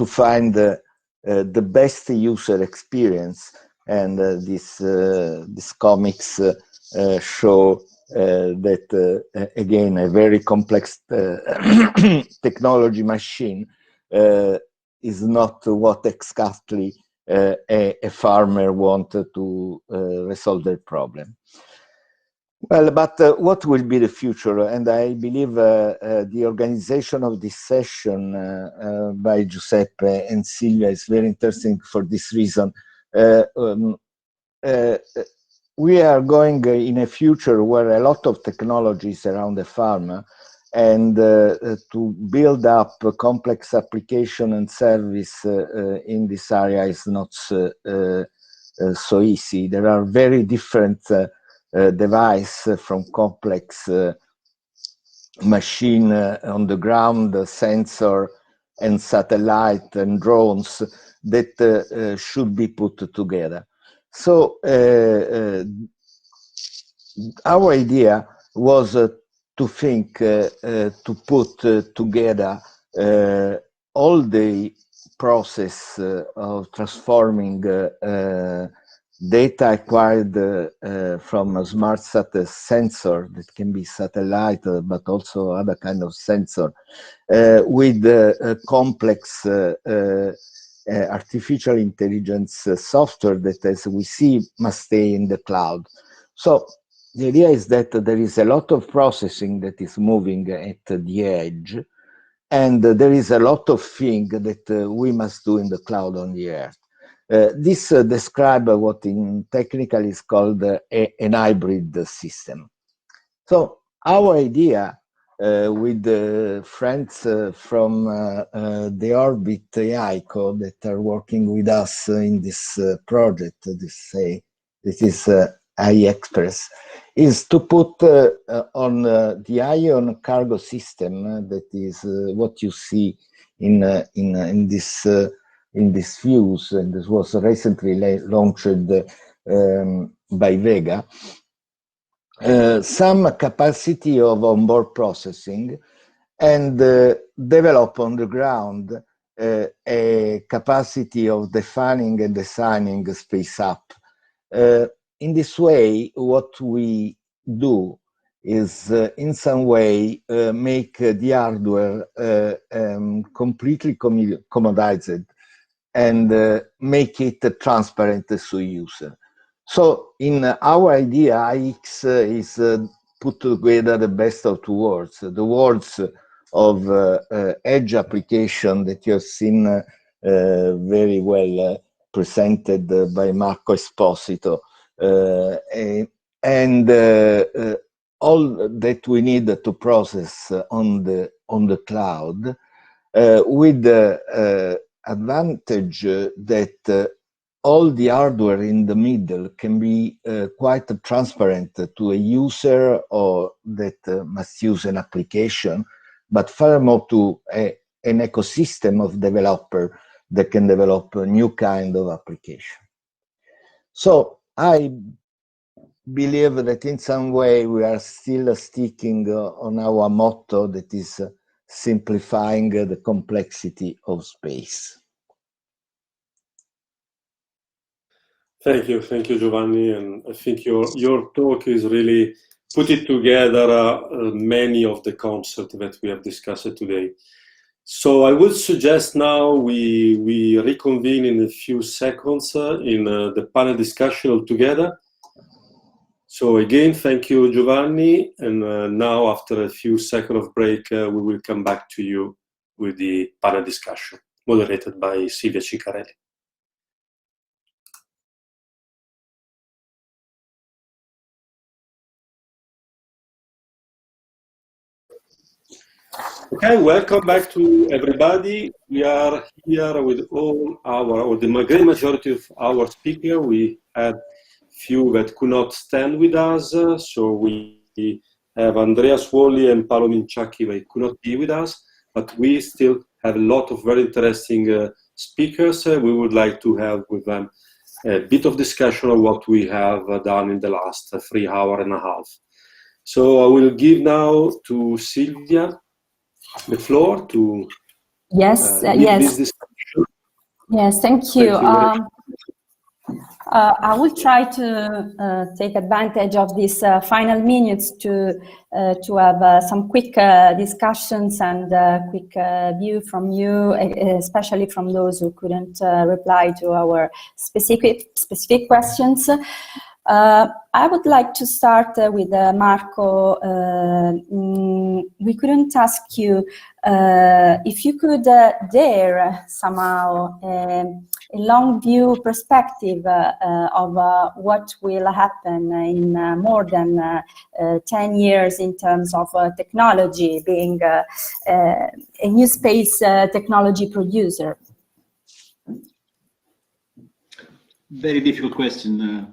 find the best user experience, and these comics show that again a very complex technology machine is not what exactly a farmer wanted to resolve their problem. Well, but what will be the future? And I believe the organization of this session by Giuseppe and Silvia is very interesting for this reason. We are going in a future where a lot of technologies around the farm, and to build up a complex application and service in this area is not so easy. There are very different device from complex machine on the ground, sensor and satellite and drones that should be put together. So our idea was to think to put together all the process of transforming data acquired from a Smallsat sensor that can be satellite, but also other kind of sensor, with complex artificial intelligence software that, as we see, must stay in the cloud. So the idea is that there is a lot of processing that is moving at the edge, and there is a lot of things that we must do in the cloud on the earth. This describes what in technical is called an hybrid system. So our idea with the friends from the Orbit AI Co that are working with us in this project, this is iExpress, is to put on the Ion cargo system that is what you see in this views, and this was recently launched by Vega. Some capacity of onboard processing and develop on the ground a capacity of defining and designing a space app. In this way, what we do is in some way make the hardware completely commodized and make it transparent to user. So in our idea, IX is put together the best of two worlds. The worlds of edge application that you have seen very well presented by Marco Esposito, and all that we need to process on the cloud, with the advantage that all the hardware in the middle can be quite transparent to a user or that must use an application, but furthermore to an ecosystem of developer that can develop a new kind of application. So I believe that in some way we are still sticking on our motto that is simplifying the complexity of space. Thank you, Giovanni, and I think your talk is really put it together many of the concepts that we have discussed today. So I would suggest now we reconvene in a few seconds in the panel discussion all together. So again, thank you, Giovanni, and now after a few seconds of break, we will come back to you with the panel discussion moderated by Silvia Ciccarelli. Okay, welcome back to everybody. We are here with or the great majority of our speakers. We had few that could not stand with us, so we have Andreas Wally and Paolo Minciacchi, they could not be with us, but we still have a lot of very interesting speakers. We would like to have with them a bit of discussion of what we have done in the last 3 hours and a half. So I will give now to Silvia the floor to yes. this discussion. Yes, thank you. I will try to take advantage of these final minutes to have some quick discussions and quick view from you, especially from those who couldn't reply to our specific questions. I would like to start with Marco. We couldn't ask you if you could dare somehow a long view perspective of what will happen in more than 10 years in terms of technology, being a new space technology producer. Very difficult question,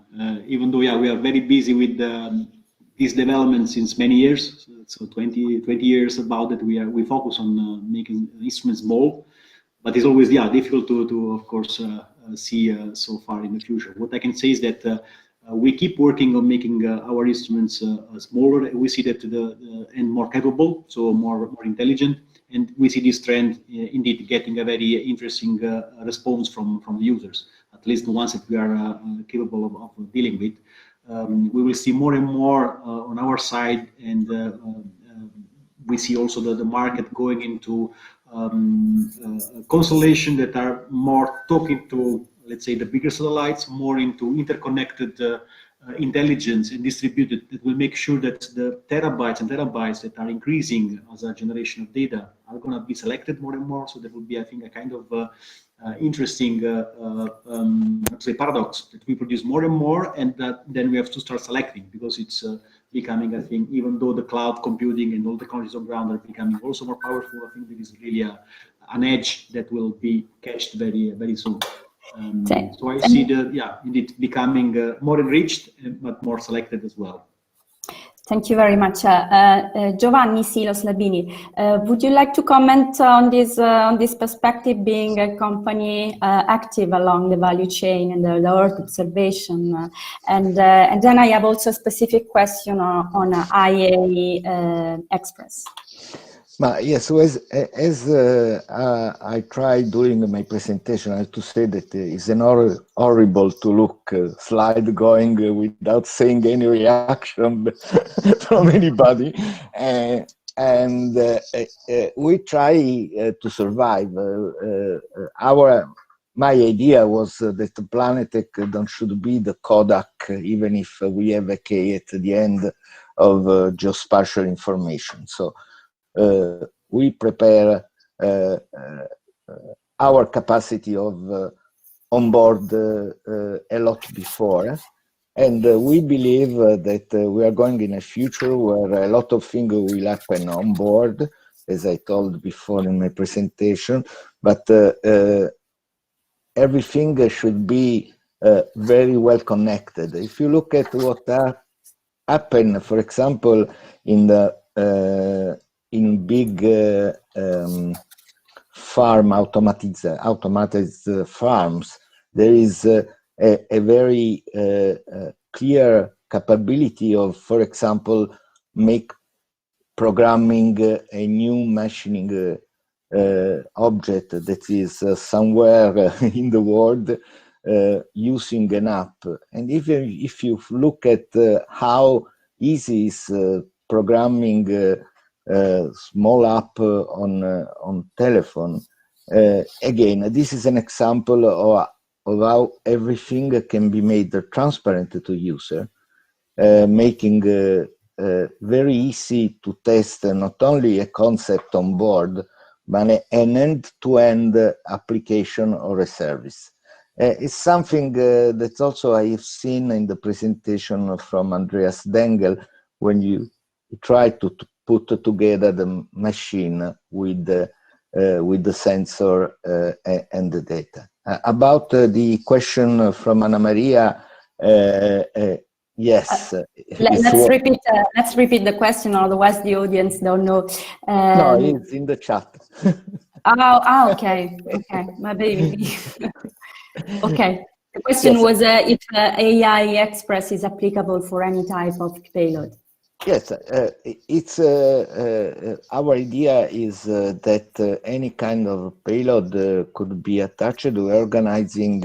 even though we are very busy with these developments since many years. So 20 years about it, we focus on making instruments small, but it's always difficult to of course see so far in the future. What I can say is that we keep working on making our instruments smaller. We see that and more capable, so more intelligent, and we see this trend indeed getting a very interesting response from the users. At least the ones that we are capable of dealing with. We will see more and more on our side, and we see also the market going into constellation that are more talking to, let's say, the bigger satellites, more into interconnected intelligence and distributed, that will make sure that the terabytes and terabytes that are increasing as a generation of data are going to be selected more and more. So that would be, I think, a kind of interesting say paradox, that we produce more and more, and that then we have to start selecting, because it's becoming, I think, even though the cloud computing and all the technologies on ground are becoming also more powerful, I think there is really an edge that will be catched very, very soon. So I see indeed becoming more enriched, but more selected as well. Thank you very much. Giovanni, Sylos, Labini, would you like to comment on this perspective, being a company active along the value chain and the Earth observation? And then I have also a specific question on IA Express. Yes, so as I tried during my presentation, I have to say that it's horrible to look slide going without seeing any reaction from anybody, and we try to survive. My idea was that the Planetek should be the Kodak, even if we have a K at the end of geospatial information. So we prepare our capacity of onboard a lot before, and we believe that we are going in a future where a lot of things will happen on board, as I told before in my presentation, but everything should be very well connected. If you look at what happened, for example, in big automated farms, there is a very clear capability of, for example, programming a new machining object that is somewhere in the world using an app. And even if you look at how easy is programming small app on telephone, again, this is an example of how everything can be made transparent to user, making very easy to test not only a concept on board, but an end-to-end application or a service. It's something that also I have seen in the presentation from Andreas Dengel, when you try to put together the machine with the sensor and the data. About the question from Anna Maria, yes. Let's repeat the question, otherwise the audience don't know. No, it's in the chat. Okay, maybe. Okay. The question was if AI Express is applicable for any type of payload. Yes, it's our idea is that any kind of payload could be attached. We're organizing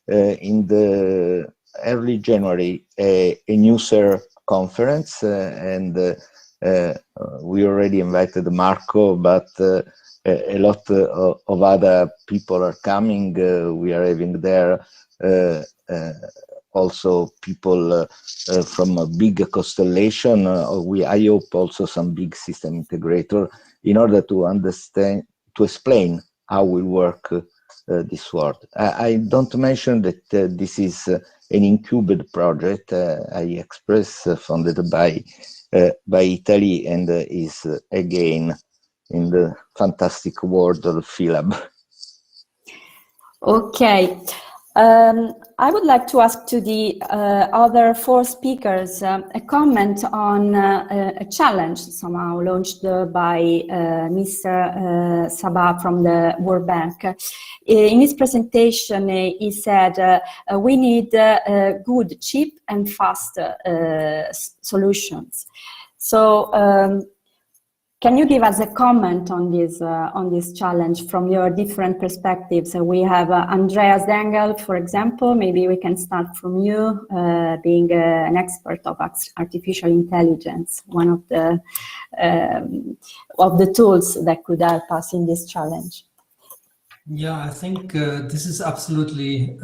in the early January a user conference, and we already invited Marco, but a lot of other people are coming. We are having there also people from a big constellation. I hope also some big system integrator, in order to understand, to explain how we work this world. I don't mention that this is an incubated project, iExpress, funded by Italy, and is again in the fantastic world of Philab. Okay. I would like to ask to the other four speakers a comment on a challenge somehow launched by Mr. Sabah from the World Bank. In his presentation, he said, we need good, cheap and fast solutions. So can you give us a comment on this challenge from your different perspectives? We have Andreas Dengel, for example. Maybe we can start from you, being an expert of artificial intelligence, one of the tools that could help us in this challenge. Yeah, I think this is absolutely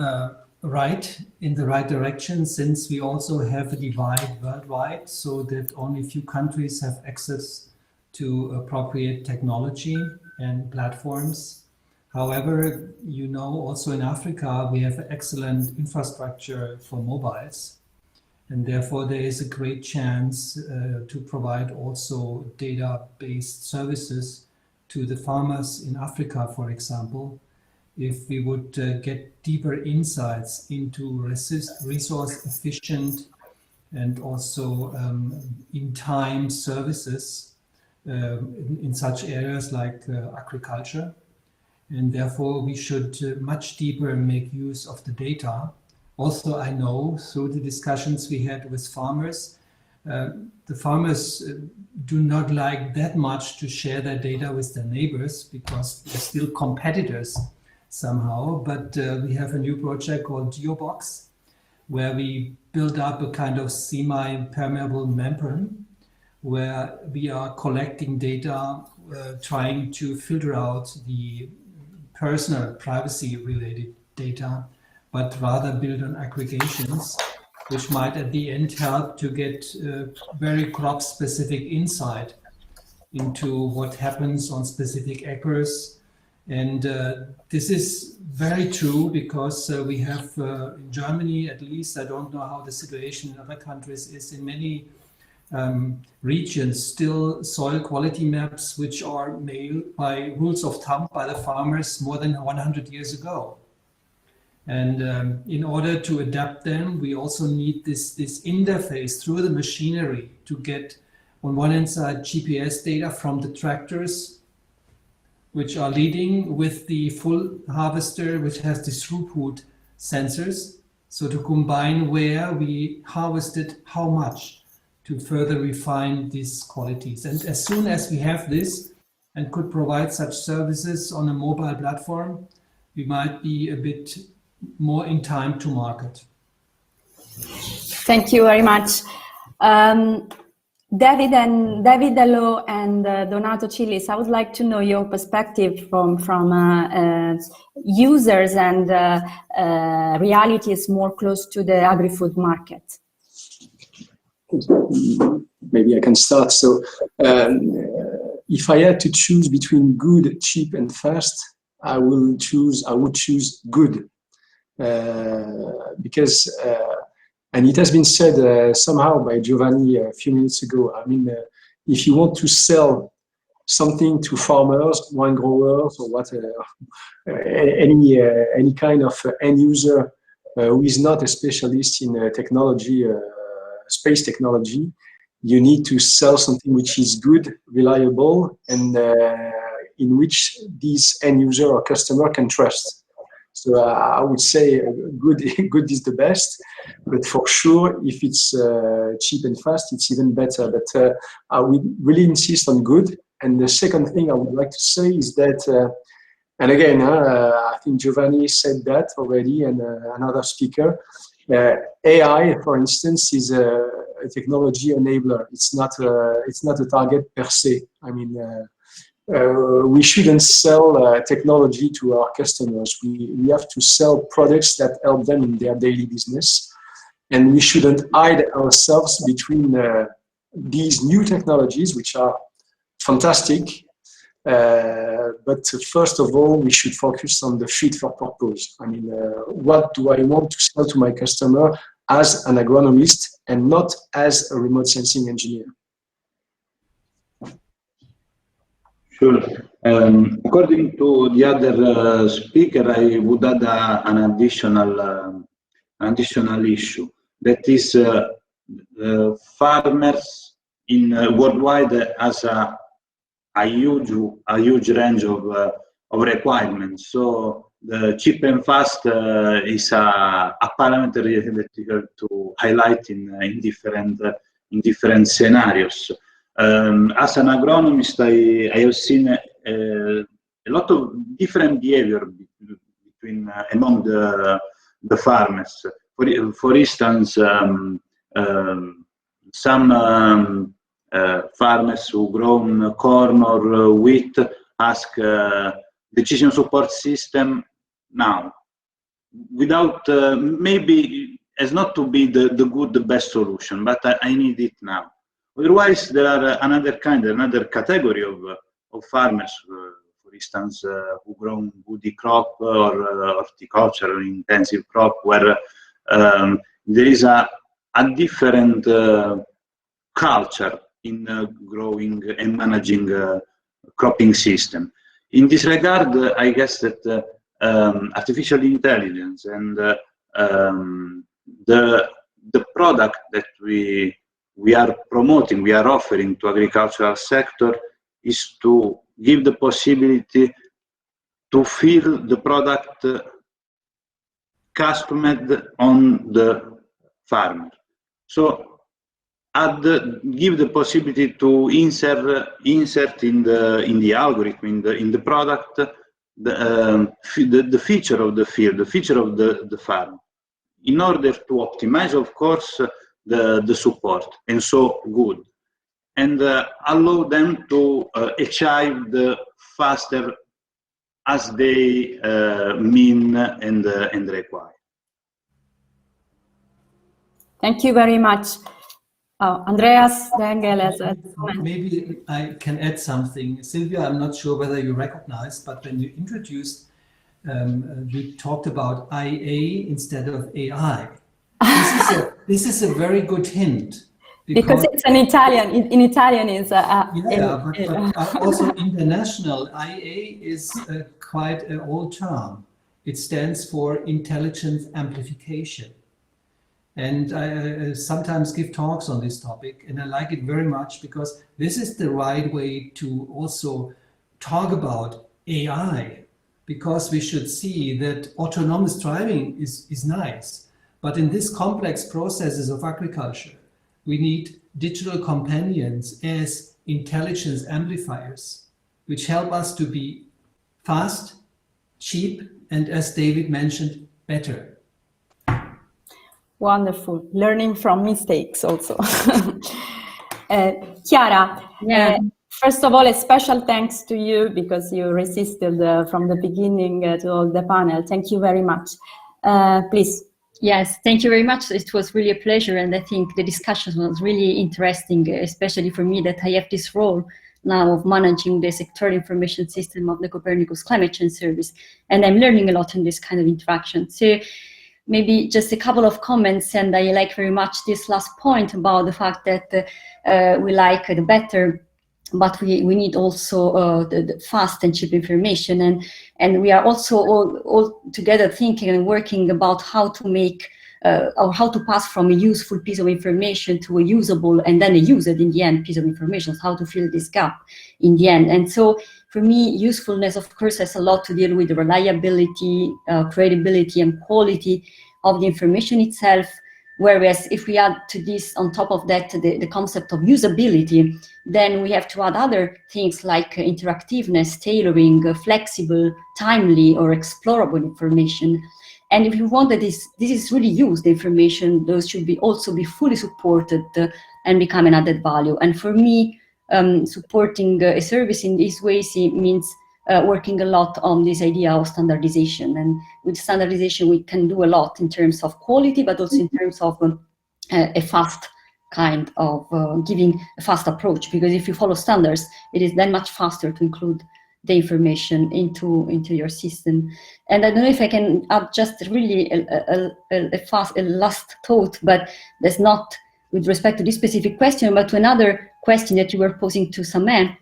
right in the right direction, since we also have a divide worldwide, so that only a few countries have access to appropriate technology and platforms. However, you know, also in Africa, we have excellent infrastructure for mobiles. And therefore, there is a great chance to provide also data-based services to the farmers in Africa, for example, if we would get deeper insights into resource-efficient and also in-time services in such areas like agriculture. And therefore, we should much deeper make use of the data. Also, I know through the discussions we had with farmers, the farmers do not like that much to share their data with their neighbors because they're still competitors somehow. But we have a new project called Geobox, where we build up a kind of semi-permeable membrane, where we are collecting data, trying to filter out the personal privacy-related data, but rather build on aggregations, which might at the end help to get very crop-specific insight into what happens on specific acres. And this is very true because we have in Germany, at least, I don't know how the situation in other countries is, in many regions, still soil quality maps which are made by rules of thumb by the farmers more than 100 years ago. And in order to adapt them, we also need this interface through the machinery to get, on one hand side, GPS data from the tractors, which are leading with the full harvester, which has the throughput sensors. So to combine where we harvested how much to further refine these qualities. And as soon as we have this and could provide such services on a mobile platform, we might be a bit more in time to market. Thank you very much. David Allo and Donato Cillis, I would like to know your perspective from users and realities more close to the agri-food market. Maybe I can start. So if I had to choose between good, cheap and fast, I would choose good. Because and it has been said somehow by Giovanni a few minutes ago. I mean, if you want to sell something to farmers, wine growers, or whatever, any kind of end user who is not a specialist in technology, space technology, you need to sell something which is good, reliable, and in which this end user or customer can trust. So I would say good is the best, but for sure, if it's cheap and fast, it's even better. But I would really insist on good. And the second thing I would like to say is that, and again, I think Giovanni said that already, and another speaker, AI, for instance, is a technology enabler. It's not a target per se. I mean, we shouldn't sell technology to our customers. We have to sell products that help them in their daily business. And we shouldn't hide ourselves between these new technologies, which are fantastic. But first of all, we should focus on the fit for purpose. I mean, what do I want to sell to my customer as an agronomist and not as a remote sensing engineer? Sure. According to the other speaker, I would add an additional issue. That is, farmers in worldwide has a huge range of requirements. So the cheap and fast is a parameter that you have to highlight in different scenarios. As an agronomist, I have seen a lot of different behavior among the farmers. For instance, some farmers who grow corn or wheat ask decision support system now. without maybe as not to be the best solution, but I need it now. Otherwise, there are another category of farmers, for instance, who grow woody crop or horticulture or intensive crop, where there is a different culture in growing and managing cropping system. In this regard, I guess that artificial intelligence and the product that we are promoting, we are offering to agricultural sector is to give the possibility to feel the product customed on the farmer. So give the possibility to insert in the algorithm, in the product, the feature of the field, the feature of the farm, in order to optimize, of course, the support, and so good, and allow them to achieve the faster as they mean and require. Thank you very much. Andreas Dengel has a comment. Maybe I can add something. Silvia, I'm not sure whether you recognize, but when you introduced, you talked about IA instead of AI. This is a very good hint. Because it's an Italian. In Italian is but also international. IA is quite an old term. It stands for intelligence amplification. And I sometimes give talks on this topic, and I like it very much because this is the right way to also talk about AI, because we should see that autonomous driving is nice, but in this complex processes of agriculture, we need digital companions as intelligence amplifiers, which help us to be fast, cheap, and as David mentioned, better. Wonderful. Learning from mistakes also. Chiara, first of all, a special thanks to you because you resisted from the beginning to the panel. Thank you very much. Please. Yes, thank you very much. It was really a pleasure, and I think the discussion was really interesting, especially for me that I have this role now of managing the sectoral information system of the Copernicus Climate Change Service, and I'm learning a lot in this kind of interaction. So maybe just a couple of comments, and I like very much this last point about the fact that we like the better, but we need also the fast and cheap information, and we are also all together thinking and working about how to make or how to pass from a useful piece of information to a usable and then a used in the end piece of information, how to fill this gap in the end. And so for me, usefulness, of course, has a lot to deal with the reliability, credibility, and quality of the information itself. Whereas if we add to this, on top of that, the concept of usability, then we have to add other things like interactiveness, tailoring, flexible, timely, or explorable information. And if you want that this is really used information, those should also be fully supported and become an added value. And for me, supporting a service in these ways, it means working a lot on this idea of standardization. And with standardization, we can do a lot in terms of quality, but also in terms of a fast kind of giving a fast approach. Because if you follow standards, it is then much faster to include the information into your system. And I don't know if I can add just really a last thought, but that's not with respect to this specific question, but to another question that you were posing to Sameh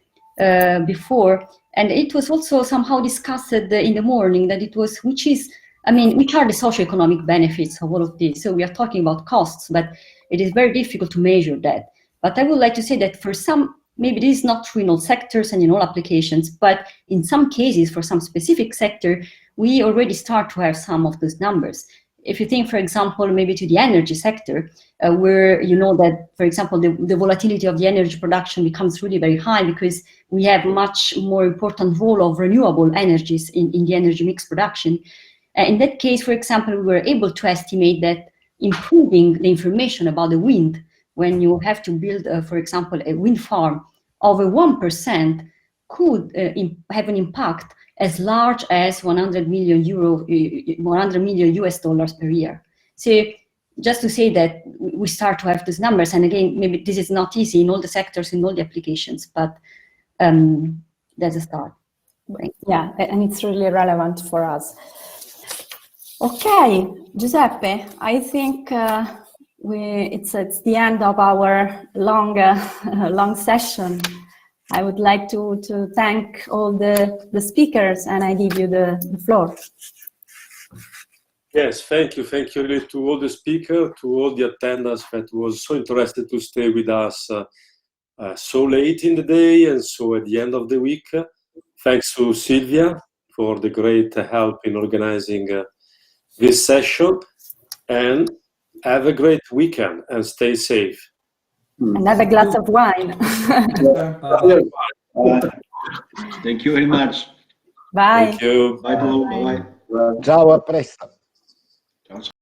before. And it was also somehow discussed in the morning that it was, which are the socioeconomic benefits of all of this? So we are talking about costs, but it is very difficult to measure that. But I would like to say that for some, maybe this is not true in all sectors and in all applications, but in some cases, for some specific sector, we already start to have some of those numbers. If you think, for example, maybe to the energy sector, where you know that, for example, the volatility of the energy production becomes really very high because we have much more important role of renewable energies in the energy mix production. In that case, for example, we were able to estimate that improving the information about the wind, when you have to build, for example, a wind farm, over 1% could have an impact as large as 100 million US dollars per year. So just to say that we start to have these numbers, and again, maybe this is not easy in all the sectors, in all the applications, but that's a start. Yeah, and it's really relevant for us. Okay, Giuseppe, I think it's the end of our long session. I would like to thank all the speakers, and I give you the floor. Yes, thank you really to all the speakers, to all the attendants that was so interested to stay with us so late in the day and so at the end of the week. Thanks to Silvia for the great help in organizing this session, and have a great weekend and stay safe. And have a glass of wine. Thank you very much. Bye. Thank you. Bye, Paul. Bye. Ciao, a presto. Ciao.